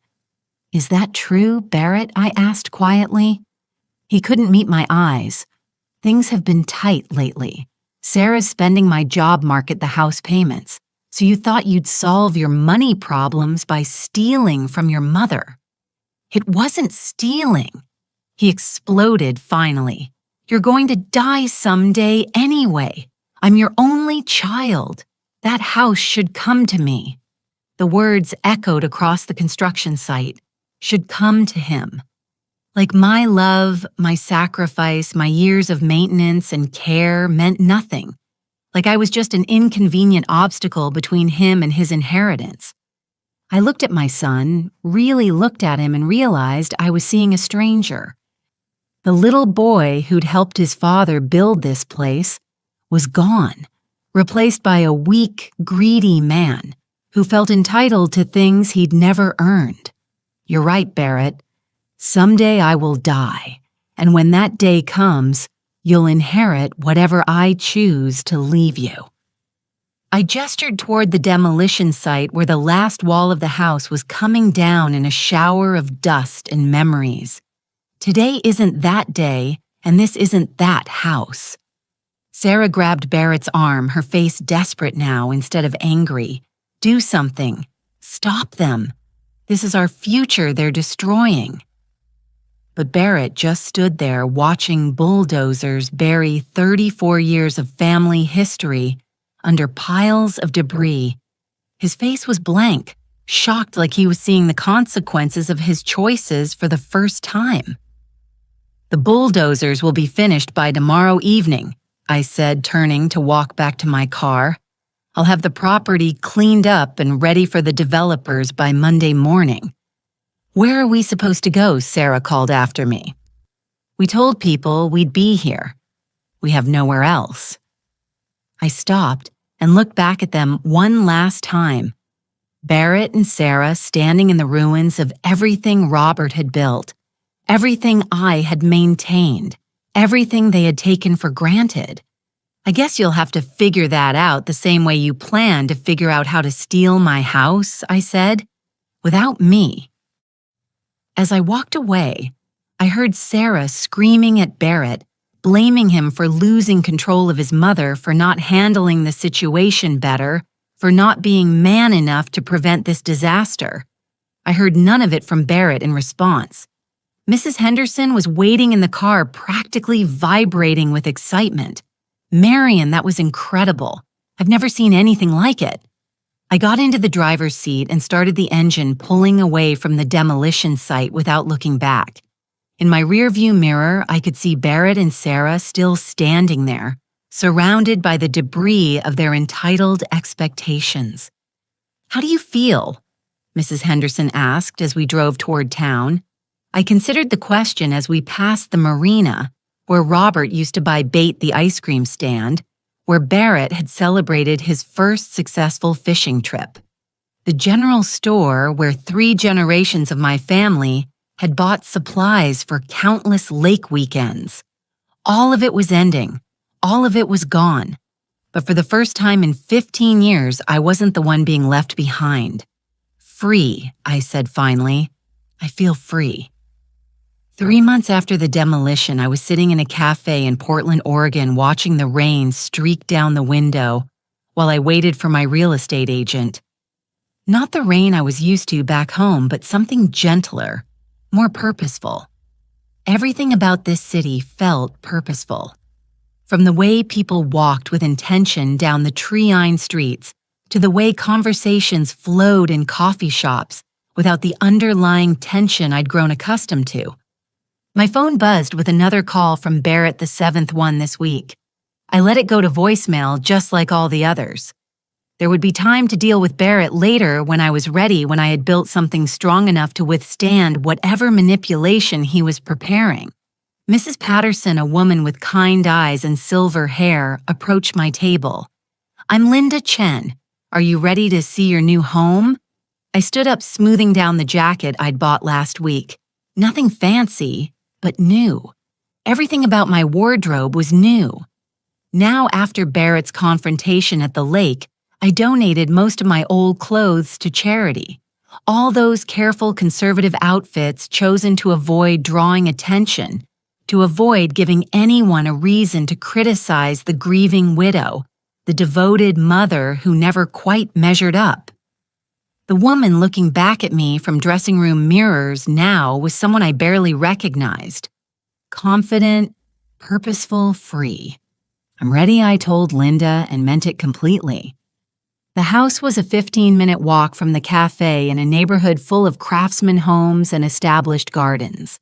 "Is that true, Barrett?" I asked quietly. He couldn't meet my eyes. "Things have been tight lately. Sarah's spending my job market the house payments. So you thought you'd solve your money problems by stealing from your mother." "It wasn't stealing." He exploded finally. "You're going to die someday anyway. I'm your only child. That house should come to me." The words echoed across the construction site. Should come to him. Like my love, my sacrifice, my years of maintenance and care meant nothing. Like I was just an inconvenient obstacle between him and his inheritance. I looked at my son, really looked at him, and realized I was seeing a stranger. The little boy who'd helped his father build this place was gone, replaced by a weak, greedy man who felt entitled to things he'd never earned. "You're right, Barrett. Someday I will die, and when that day comes, you'll inherit whatever I choose to leave you." I gestured toward the demolition site where the last wall of the house was coming down in a shower of dust and memories. Today isn't that day, and this isn't that house. Sarah grabbed Barrett's arm, her face desperate now instead of angry. "Do something. Stop them. This is our future they're destroying." But Barrett just stood there watching bulldozers bury 34 years of family history under piles of debris. His face was blank, shocked like he was seeing the consequences of his choices for the first time. "The bulldozers will be finished by tomorrow evening," I said, turning to walk back to my car. "I'll have the property cleaned up and ready for the developers by Monday morning." "Where are we supposed to go?" Sarah called after me. "We told people we'd be here. We have nowhere else." I stopped and looked back at them one last time. Barrett and Sarah standing in the ruins of everything Robert had built, everything I had maintained, everything they had taken for granted. "I guess you'll have to figure that out the same way you plan to figure out how to steal my house," I said, "without me." As I walked away, I heard Sarah screaming at Barrett, blaming him for losing control of his mother, for not handling the situation better, for not being man enough to prevent this disaster. I heard none of it from Barrett in response. Mrs. Henderson was waiting in the car, practically vibrating with excitement. "Marion, that was incredible. I've never seen anything like it." I got into the driver's seat and started the engine pulling away from the demolition site without looking back. In my rearview mirror, I could see Barrett and Sarah still standing there, surrounded by the debris of their entitled expectations. "How do you feel?" Mrs. Henderson asked as we drove toward town. I considered the question as we passed the marina, where Robert used to buy bait, the ice cream stand, where Barrett had celebrated his first successful fishing trip. The general store where 3 generations of my family had bought supplies for countless lake weekends. All of it was ending. All of it was gone. But for the first time in 15 years, I wasn't the one being left behind. "Free," I said finally. "I feel free." 3 months after the demolition, I was sitting in a cafe in Portland, Oregon, watching the rain streak down the window while I waited for my real estate agent. Not the rain I was used to back home, but something gentler, more purposeful. Everything about this city felt purposeful. From the way people walked with intention down the tree-lined streets to the way conversations flowed in coffee shops without the underlying tension I'd grown accustomed to. My phone buzzed with another call from Barrett, the seventh one this week. I let it go to voicemail just like all the others. There would be time to deal with Barrett later when I was ready, when I had built something strong enough to withstand whatever manipulation he was preparing. Mrs. Patterson, a woman with kind eyes and silver hair, approached my table. "I'm Linda Chen. Are you ready to see your new home?" I stood up, smoothing down the jacket I'd bought last week. Nothing fancy, but new. Everything about my wardrobe was new. Now, after Barrett's confrontation at the lake, I donated most of my old clothes to charity. All those careful conservative outfits chosen to avoid drawing attention, to avoid giving anyone a reason to criticize the grieving widow, the devoted mother who never quite measured up. The woman looking back at me from dressing room mirrors now was someone I barely recognized. Confident, purposeful, free. "I'm ready," I told Linda, and meant it completely. The house was a 15-minute walk from the cafe in a neighborhood full of craftsman homes and established gardens.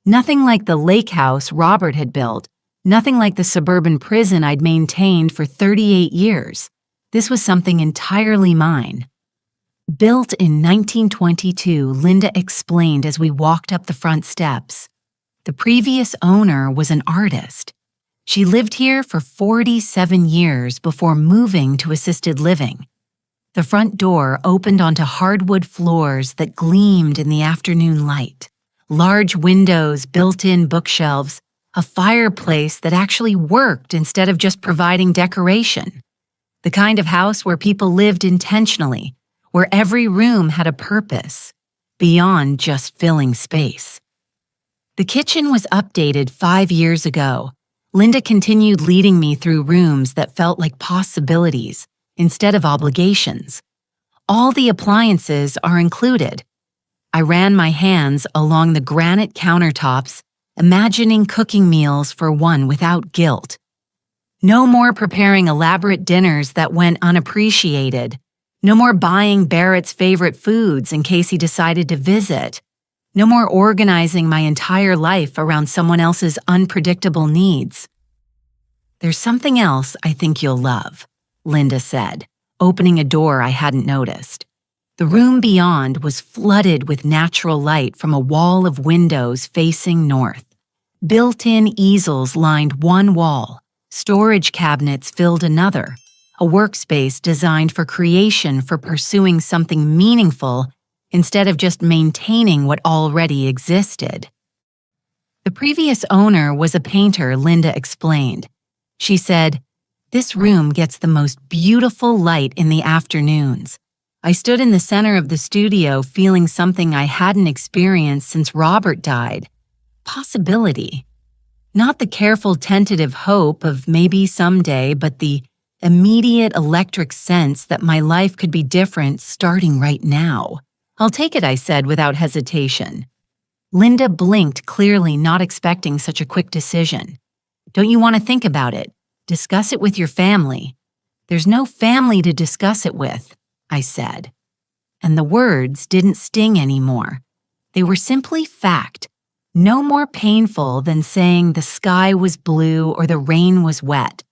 Nothing like the lake house Robert had built, nothing like the suburban prison I'd maintained for 38 years. This was something entirely mine. Built in 1922, Linda explained as we walked up the front steps. The previous owner was an artist. She lived here for 47 years before moving to assisted living. The front door opened onto hardwood floors that gleamed in the afternoon light. Large windows, built-in bookshelves, a fireplace that actually worked instead of just providing decoration. The kind of house where people lived intentionally, where every room had a purpose, beyond just filling space. The kitchen was updated 5 years ago. Linda continued leading me through rooms that felt like possibilities instead of obligations. All the appliances are included. I ran my hands along the granite countertops, imagining cooking meals for one without guilt. No more preparing elaborate dinners that went unappreciated. No more buying Barrett's favorite foods in case he decided to visit. No more organizing my entire life around someone else's unpredictable needs. "There's something else I think you'll love," Linda said, opening a door I hadn't noticed. The room beyond was flooded with natural light from a wall of windows facing north. Built-in easels lined one wall. Storage cabinets filled another. A workspace designed for creation, for pursuing something meaningful instead of just maintaining what already existed. The previous owner was a painter, Linda explained. She said, "This room gets the most beautiful light in the afternoons." I stood in the center of the studio feeling something I hadn't experienced since Robert died. Possibility. Not the careful, tentative hope of maybe someday, but the immediate electric sense that my life could be different starting right now. "I'll take it," I said without hesitation. Linda blinked, clearly not expecting such a quick decision. "Don't you want to think about it? Discuss it with your family." "There's no family to discuss it with," I said. And the words didn't sting anymore. They were simply fact. No more painful than saying the sky was blue or the rain was wet.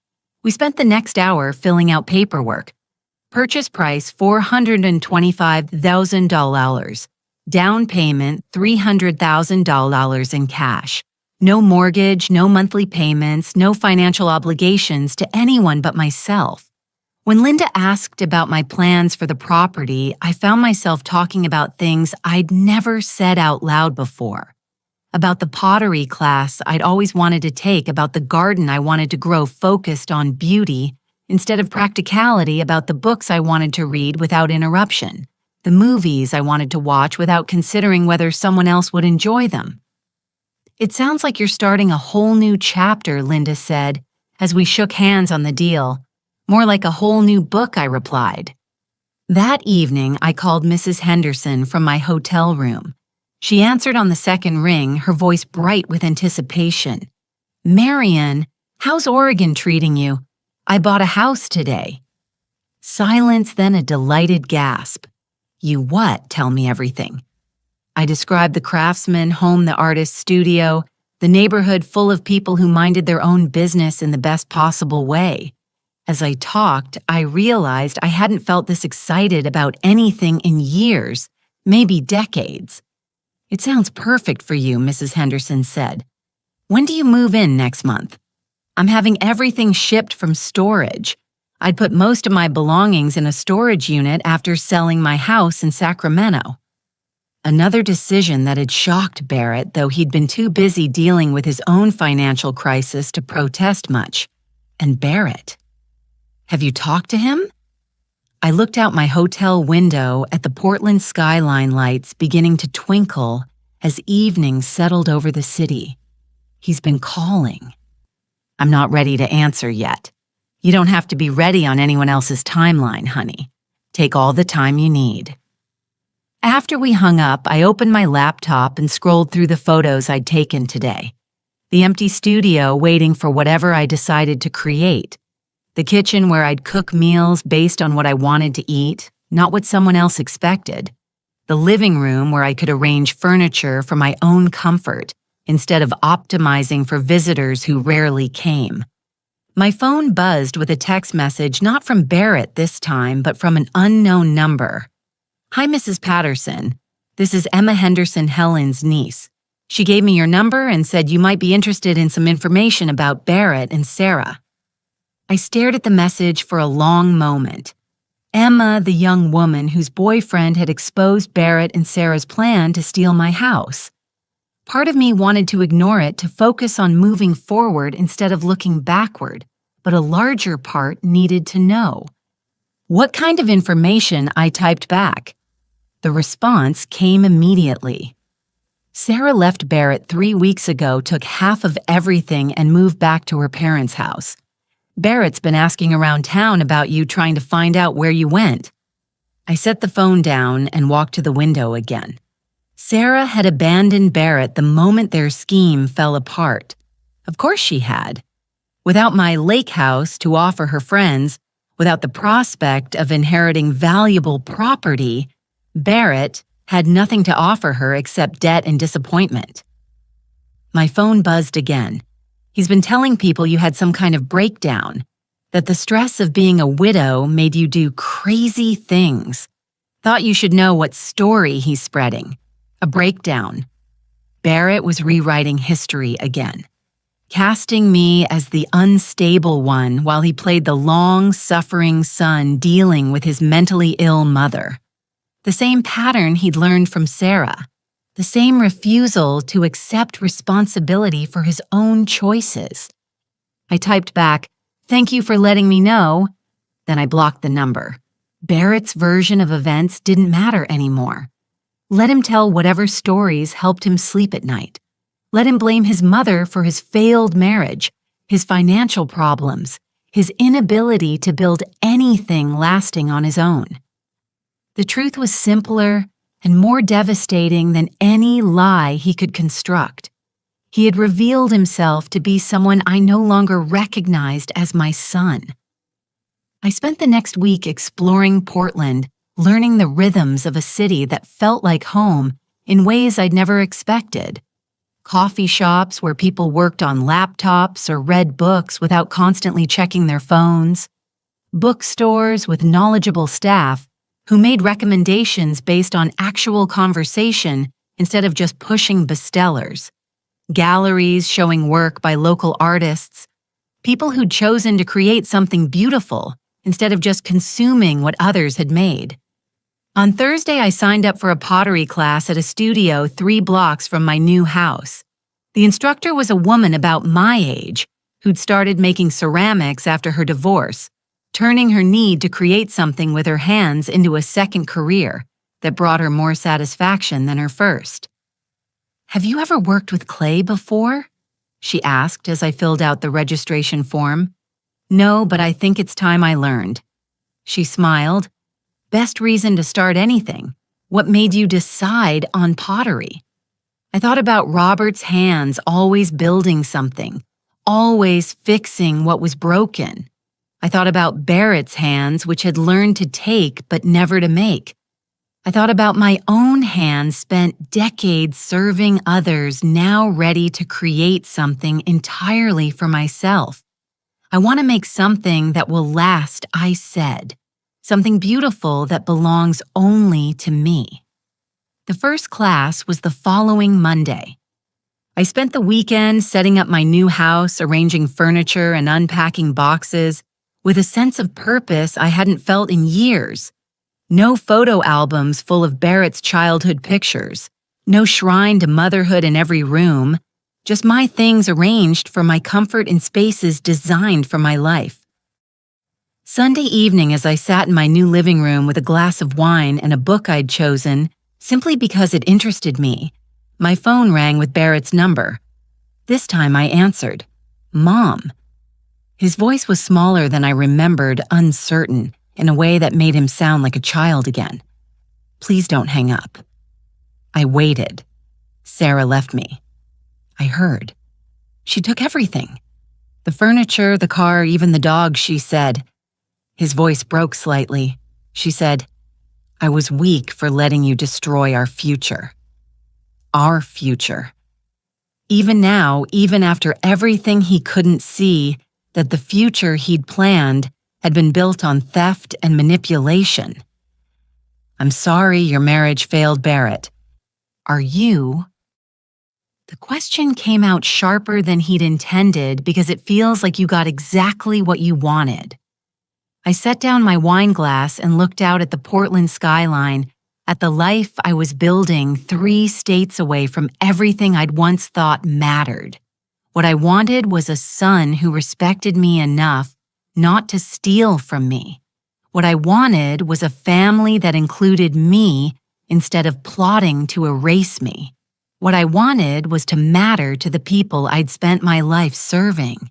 We spent the next hour filling out paperwork. Purchase price $425,000. Down payment $300,000 in cash. No mortgage, no monthly payments, no financial obligations to anyone but myself. When Linda asked about my plans for the property, I found myself talking about things I'd never said out loud before. About the pottery class I'd always wanted to take, about the garden I wanted to grow focused on beauty instead of practicality, about the books I wanted to read without interruption, the movies I wanted to watch without considering whether someone else would enjoy them. "It sounds like you're starting a whole new chapter," Linda said, as we shook hands on the deal. "More like a whole new book," I replied. That evening, I called Mrs. Henderson from my hotel room. She answered on the second ring, her voice bright with anticipation. "Marian, how's Oregon treating you? I bought a house today." Silence, then a delighted gasp. "You what? Tell me everything." I described the craftsman, home the artist's studio, the neighborhood full of people who minded their own business in the best possible way. As I talked, I realized I hadn't felt this excited about anything in years, maybe decades. "It sounds perfect for you," Mrs. Henderson said. "When do you move in next month?" "I'm having everything shipped from storage. I'd put most of my belongings in a storage unit after selling my house in Sacramento." Another decision that had shocked Barrett, though he'd been too busy dealing with his own financial crisis to protest much. And Barrett. "Have you talked to him?" I looked out my hotel window at the Portland skyline lights beginning to twinkle as evening settled over the city. "He's been calling." "I'm not ready to answer yet. You don't have to be ready on anyone else's timeline, honey. Take all the time you need." After we hung up, I opened my laptop and scrolled through the photos I'd taken today. The empty studio waiting for whatever I decided to create. The kitchen where I'd cook meals based on what I wanted to eat, not what someone else expected. The living room where I could arrange furniture for my own comfort instead of optimizing for visitors who rarely came. My phone buzzed with a text message not from Barrett this time, but from an unknown number. "Hi, Mrs. Patterson. This is Emma Henderson, Helen's niece. She gave me your number and said you might be interested in some information about Barrett and Sarah." I stared at the message for a long moment. Emma, the young woman whose boyfriend had exposed Barrett and Sarah's plan to steal my house. Part of me wanted to ignore it to focus on moving forward instead of looking backward, but a larger part needed to know. "What kind of information?" I typed back. The response came immediately. "Sarah left Barrett 3 weeks ago, took half of everything, and moved back to her parents' house. Barrett's been asking around town about you, trying to find out where you went." I set the phone down and walked to the window again. Sarah had abandoned Barrett the moment their scheme fell apart. Of course she had. Without my lake house to offer her friends, without the prospect of inheriting valuable property, Barrett had nothing to offer her except debt and disappointment. My phone buzzed again. "He's been telling people you had some kind of breakdown, that the stress of being a widow made you do crazy things. Thought you should know what story he's spreading. A breakdown." Barrett was rewriting history again, casting me as the unstable one while he played the long-suffering son dealing with his mentally ill mother. The same pattern he'd learned from Sarah. The same refusal to accept responsibility for his own choices. I typed back, "Thank you for letting me know." Then I blocked the number. Barrett's version of events didn't matter anymore. Let him tell whatever stories helped him sleep at night. Let him blame his mother for his failed marriage, his financial problems, his inability to build anything lasting on his own. The truth was simpler and more devastating than any lie he could construct. He had revealed himself to be someone I no longer recognized as my son. I spent the next week exploring Portland, learning the rhythms of a city that felt like home in ways I'd never expected. Coffee shops where people worked on laptops or read books without constantly checking their phones. Bookstores with knowledgeable staff who made recommendations based on actual conversation instead of just pushing bestsellers. Galleries showing work by local artists. People who'd chosen to create something beautiful instead of just consuming what others had made. On Thursday, I signed up for a pottery class at a studio 3 blocks from my new house. The instructor was a woman about my age who'd started making ceramics after her divorce, turning her need to create something with her hands into a second career that brought her more satisfaction than her first. "Have you ever worked with clay before?" she asked as I filled out the registration form. "No, but I think it's time I learned." She smiled. "Best reason to start anything. What made you decide on pottery?" I thought about Robert's hands always building something, always fixing what was broken. I thought about Barrett's hands, which had learned to take but never to make. I thought about my own hands spent decades serving others, now ready to create something entirely for myself. I want to make something that will last, I said. Something beautiful that belongs only to me. The first class was the following Monday. I spent the weekend setting up my new house, arranging furniture and unpacking boxes, with a sense of purpose I hadn't felt in years. No photo albums full of Barrett's childhood pictures, no shrine to motherhood in every room, just my things arranged for my comfort in spaces designed for my life. Sunday evening, as I sat in my new living room with a glass of wine and a book I'd chosen, simply because it interested me, my phone rang with Barrett's number. This time I answered, "Mom." His voice was smaller than I remembered, uncertain, in a way that made him sound like a child again. "Please don't hang up." I waited. Sarah left me. I heard. She took everything. The furniture, the car, even the dog, she said. His voice broke slightly. She said, "I was weak for letting you destroy our future." Our future. Even now, even after everything he couldn't see, that the future he'd planned had been built on theft and manipulation. "I'm sorry your marriage failed, Barrett. Are you?" The question came out sharper than he'd intended because it feels like you got exactly what you wanted. I set down my wine glass and looked out at the Portland skyline, at the life I was building 3 states away from everything I'd once thought mattered. What I wanted was a son who respected me enough not to steal from me. What I wanted was a family that included me instead of plotting to erase me. What I wanted was to matter to the people I'd spent my life serving.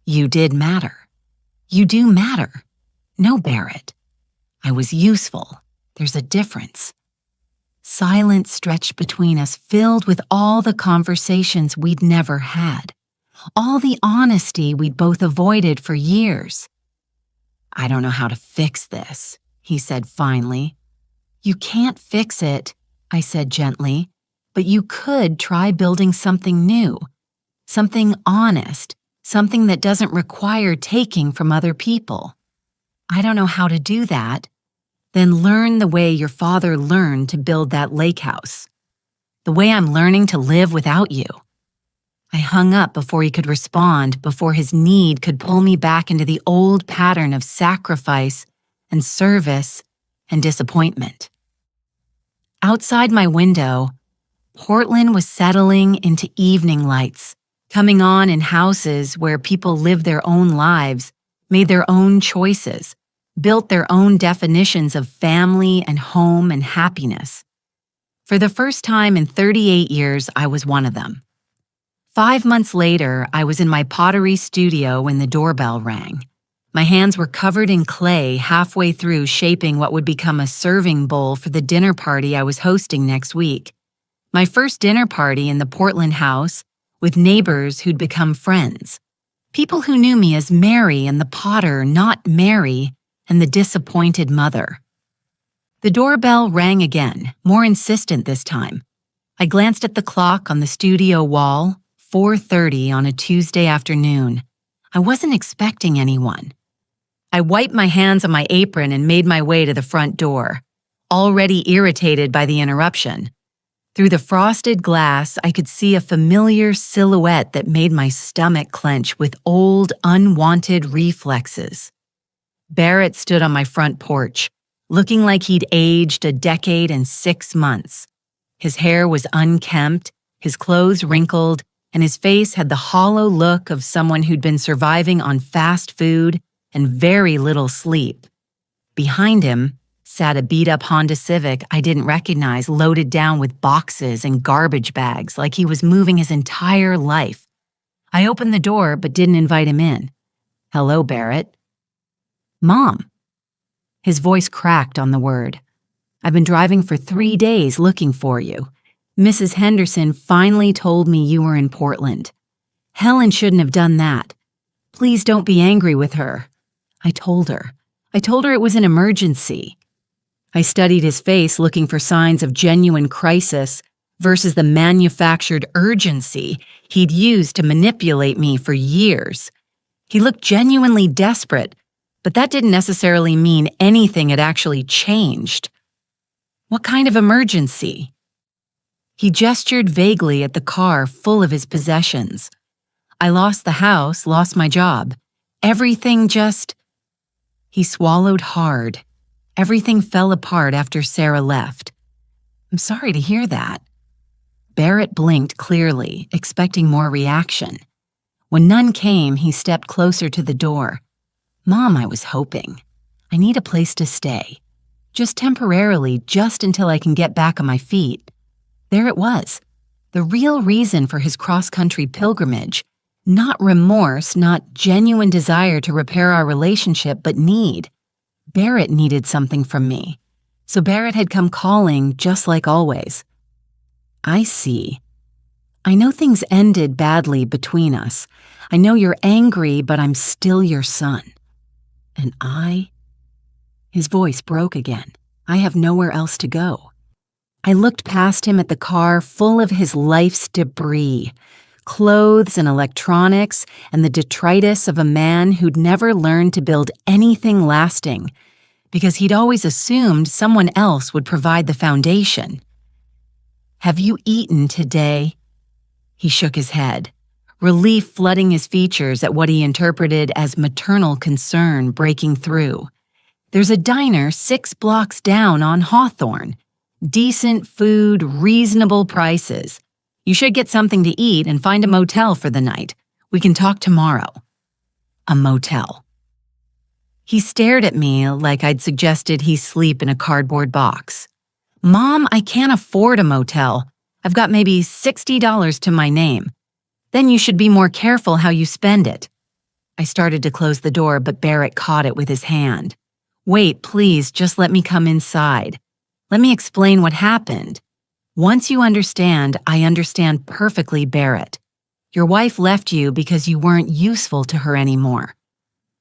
You did matter. You do matter. No, Barrett. I was useful. There's a difference. Silence stretched between us, filled with all the conversations we'd never had. All the honesty we'd both avoided for years. "I don't know how to fix this," he said finally. "You can't fix it," I said gently, "but you could try building something new, something honest, something that doesn't require taking from other people." "I don't know how to do that." "Then learn the way your father learned to build that lake house. The way I'm learning to live without you." I hung up before he could respond, before his need could pull me back into the old pattern of sacrifice and service and disappointment. Outside my window, Portland was settling into evening lights, coming on in houses where people lived their own lives, made their own choices, built their own definitions of family and home and happiness. For the first time in 38 years, I was one of them. 5 months later, I was in my pottery studio when the doorbell rang. My hands were covered in clay halfway through shaping what would become a serving bowl for the dinner party I was hosting next week. My first dinner party in the Portland house, with neighbors who'd become friends. People who knew me as Mary and the potter, not Mary and the disappointed mother. The doorbell rang again, more insistent this time. I glanced at the clock on the studio wall, 4:30 on a Tuesday afternoon. I wasn't expecting anyone. I wiped my hands on my apron and made my way to the front door, already irritated by the interruption. Through the frosted glass, I could see a familiar silhouette that made my stomach clench with old, unwanted reflexes. Barrett stood on my front porch, looking like he'd aged a decade and 6 months. His hair was unkempt, his clothes wrinkled, and his face had the hollow look of someone who'd been surviving on fast food and very little sleep. Behind him sat a beat-up Honda Civic I didn't recognize, loaded down with boxes and garbage bags like he was moving his entire life. I opened the door but didn't invite him in. "Hello, Barrett." "Mom." His voice cracked on the word. "I've been driving for 3 days looking for you. Mrs. Henderson finally told me you were in Portland. Helen shouldn't have done that. Please don't be angry with her." I told her. I told her it was an emergency. I studied his face looking for signs of genuine crisis versus the manufactured urgency he'd used to manipulate me for years. He looked genuinely desperate, but that didn't necessarily mean anything had actually changed. What kind of emergency? He gestured vaguely at the car full of his possessions. I lost the house, lost my job. Everything just... He swallowed hard. Everything fell apart after Sarah left. I'm sorry to hear that. Barrett blinked clearly, expecting more reaction. When none came, he stepped closer to the door. Mom, I was hoping. I need a place to stay. Just temporarily, just until I can get back on my feet. There it was. The real reason for his cross-country pilgrimage. Not remorse, not genuine desire to repair our relationship, but need. Barrett needed something from me. So Barrett had come calling, just like always. I see. I know things ended badly between us. I know you're angry, but I'm still your son. And I... His voice broke again. I have nowhere else to go. I looked past him at the car full of his life's debris, clothes and electronics, and the detritus of a man who'd never learned to build anything lasting, because he'd always assumed someone else would provide the foundation. Have you eaten today? He shook his head, relief flooding his features at what he interpreted as maternal concern breaking through. There's a diner 6 blocks down on Hawthorne. Decent food, reasonable prices. You should get something to eat and find a motel for the night. We can talk tomorrow. A motel. He stared at me like I'd suggested he sleep in a cardboard box. Mom, I can't afford a motel. I've got maybe $60 to my name. Then you should be more careful how you spend it. I started to close the door, but Barrett caught it with his hand. Wait, please, just let me come inside. Let me explain what happened. Once you understand, I understand perfectly, Barrett. Your wife left you because you weren't useful to her anymore.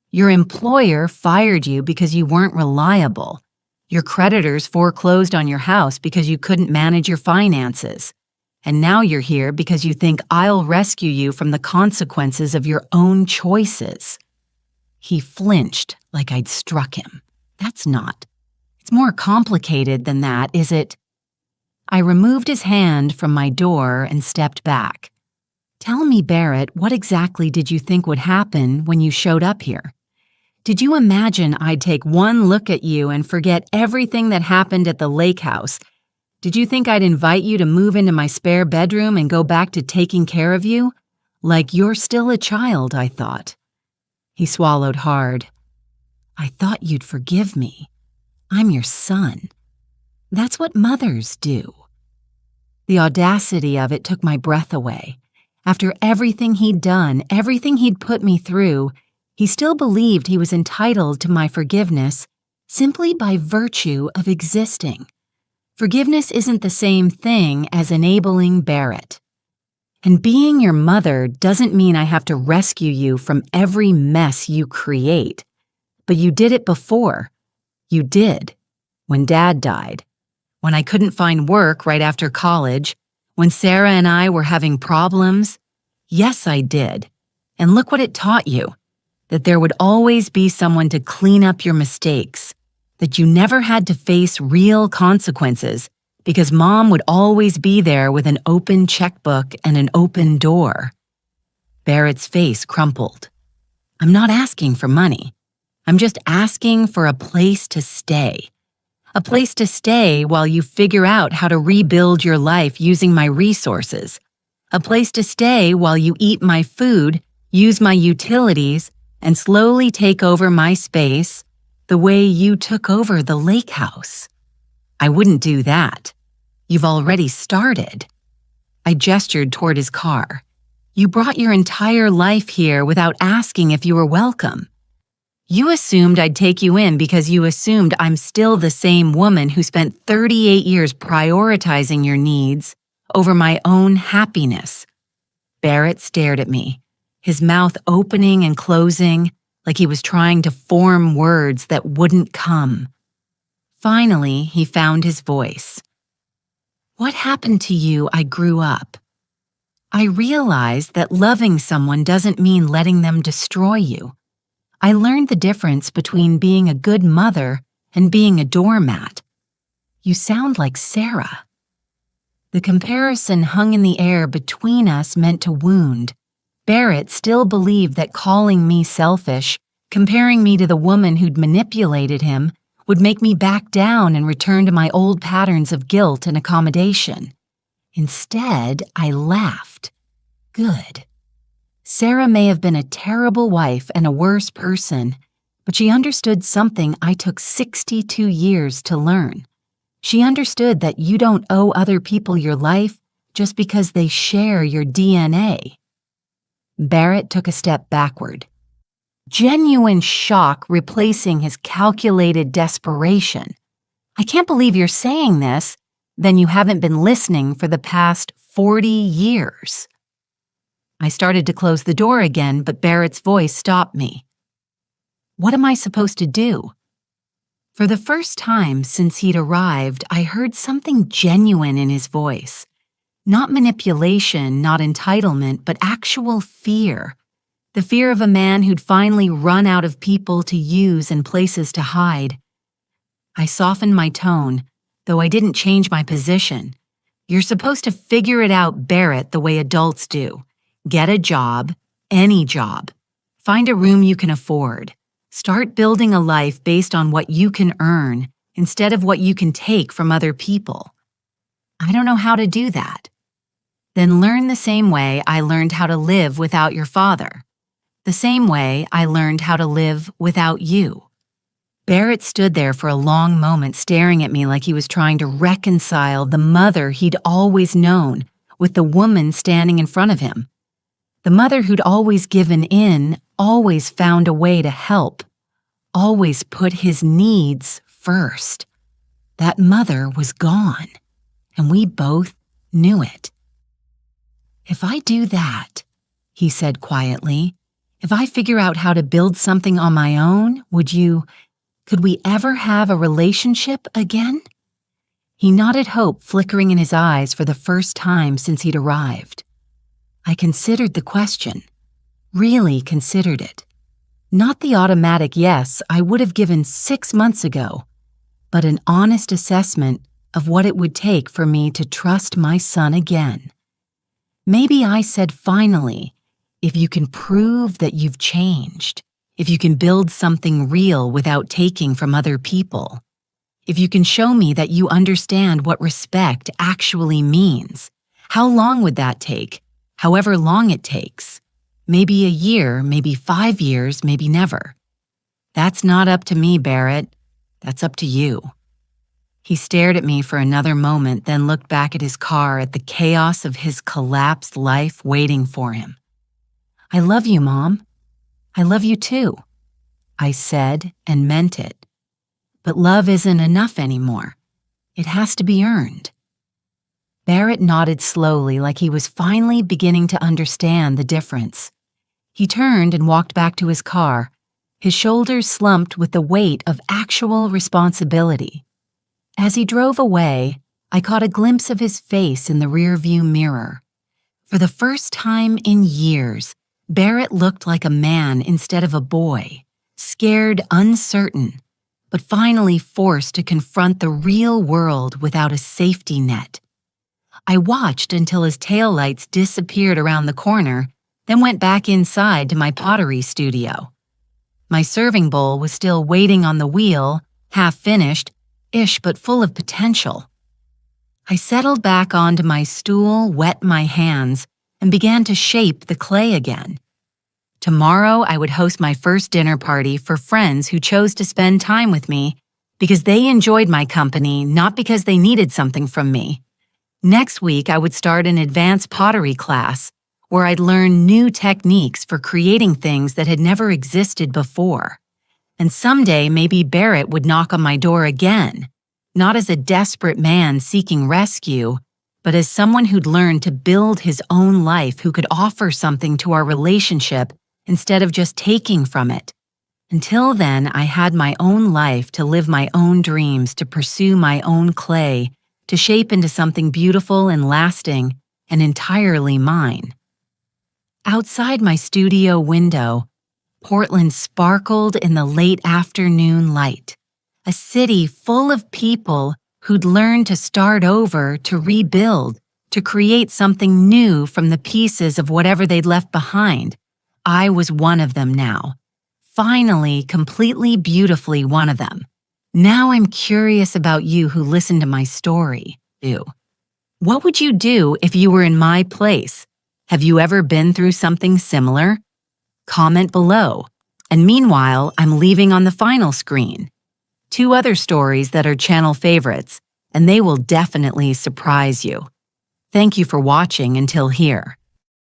Your employer fired you because you weren't reliable. Your creditors foreclosed on your house because you couldn't manage your finances. And now you're here because you think I'll rescue you from the consequences of your own choices. He flinched like I'd struck him. That's not. It's more complicated than that, is it? I removed his hand from my door and stepped back. Tell me, Barrett, what exactly did you think would happen when you showed up here? Did you imagine I'd take one look at you and forget everything that happened at the lake house? Did you think I'd invite you to move into my spare bedroom and go back to taking care of you? Like you're still a child, I thought. He swallowed hard. I thought you'd forgive me. I'm your son. That's what mothers do. The audacity of it took my breath away. After everything he'd done, everything he'd put me through, he still believed he was entitled to my forgiveness simply by virtue of existing. Forgiveness isn't the same thing as enabling Barrett. And being your mother doesn't mean I have to rescue you from every mess you create. But you did it before. You did. When Dad died. When I couldn't find work right after college. When Sarah and I were having problems. Yes, I did. And look what it taught you. That there would always be someone to clean up your mistakes. That you never had to face real consequences because Mom would always be there with an open checkbook and an open door. Barrett's face crumpled. I'm not asking for money. I'm just asking for a place to stay. A place to stay while you figure out how to rebuild your life using my resources. A place to stay while you eat my food, use my utilities, and slowly take over my space the way you took over the lake house. I wouldn't do that. You've already started. I gestured toward his car. You brought your entire life here without asking if you were welcome. You assumed I'd take you in because you assumed I'm still the same woman who spent 38 years prioritizing your needs over my own happiness. Barrett stared at me, his mouth opening and closing like he was trying to form words that wouldn't come. Finally, he found his voice. What happened to you? I grew up. I realized that loving someone doesn't mean letting them destroy you. I learned the difference between being a good mother and being a doormat. You sound like Sarah. The comparison hung in the air between us meant to wound. Barrett still believed that calling me selfish, comparing me to the woman who'd manipulated him, would make me back down and return to my old patterns of guilt and accommodation. Instead, I laughed. Good. Sarah may have been a terrible wife and a worse person, but she understood something I took 62 years to learn. She understood that you don't owe other people your life just because they share your DNA. Barrett took a step backward. Genuine shock replacing his calculated desperation. I can't believe you're saying this. Then you haven't been listening for the past 40 years. I started to close the door again, but Barrett's voice stopped me. What am I supposed to do? For the first time since he'd arrived, I heard something genuine in his voice. Not manipulation, not entitlement, but actual fear. The fear of a man who'd finally run out of people to use and places to hide. I softened my tone, though I didn't change my position. You're supposed to figure it out, Barrett, the way adults do. Get a job, any job. Find a room you can afford. Start building a life based on what you can earn instead of what you can take from other people. I don't know how to do that. Then learn the same way I learned how to live without your father. The same way I learned how to live without you. Barrett stood there for a long moment staring at me like he was trying to reconcile the mother he'd always known with the woman standing in front of him. The mother who'd always given in, always found a way to help, always put his needs first. That mother was gone, and we both knew it. If I do that, he said quietly, if I figure out how to build something on my own, could we ever have a relationship again? He nodded hope flickering in his eyes for the first time since he'd arrived. I considered the question, really considered it. Not the automatic yes I would have given 6 months ago, but an honest assessment of what it would take for me to trust my son again. Maybe I said finally, if you can prove that you've changed, if you can build something real without taking from other people, if you can show me that you understand what respect actually means, how long would that take? However long it takes. Maybe a year, maybe 5 years, maybe never. That's not up to me, Barrett. That's up to you. He stared at me for another moment, then looked back at his car, at the chaos of his collapsed life waiting for him. I love you, Mom. I love you too. I said and meant it. But love isn't enough anymore. It has to be earned. Barrett nodded slowly like he was finally beginning to understand the difference. He turned and walked back to his car, his shoulders slumped with the weight of actual responsibility. As he drove away, I caught a glimpse of his face in the rearview mirror. For the first time in years, Barrett looked like a man instead of a boy, scared, uncertain, but finally forced to confront the real world without a safety net. I watched until his taillights disappeared around the corner, then went back inside to my pottery studio. My serving bowl was still waiting on the wheel, half finished-ish but full of potential. I settled back onto my stool, wet my hands, and began to shape the clay again. Tomorrow I would host my first dinner party for friends who chose to spend time with me because they enjoyed my company, not because they needed something from me. Next week, I would start an advanced pottery class where I'd learn new techniques for creating things that had never existed before. And someday, maybe Barrett would knock on my door again, not as a desperate man seeking rescue, but as someone who'd learned to build his own life, who could offer something to our relationship instead of just taking from it. Until then, I had my own life to live my own dreams, to pursue my own clay, to shape into something beautiful and lasting and entirely mine. Outside my studio window, Portland sparkled in the late afternoon light, a city full of people who'd learned to start over, to rebuild, to create something new from the pieces of whatever they'd left behind. I was one of them now. Finally, completely beautifully one of them. Now I'm curious about you who listened to my story. What would you do if you were in my place? Have you ever been through something similar? Comment below. And meanwhile, I'm leaving on the final screen 2 other stories that are channel favorites, and they will definitely surprise you. Thank you for watching until here.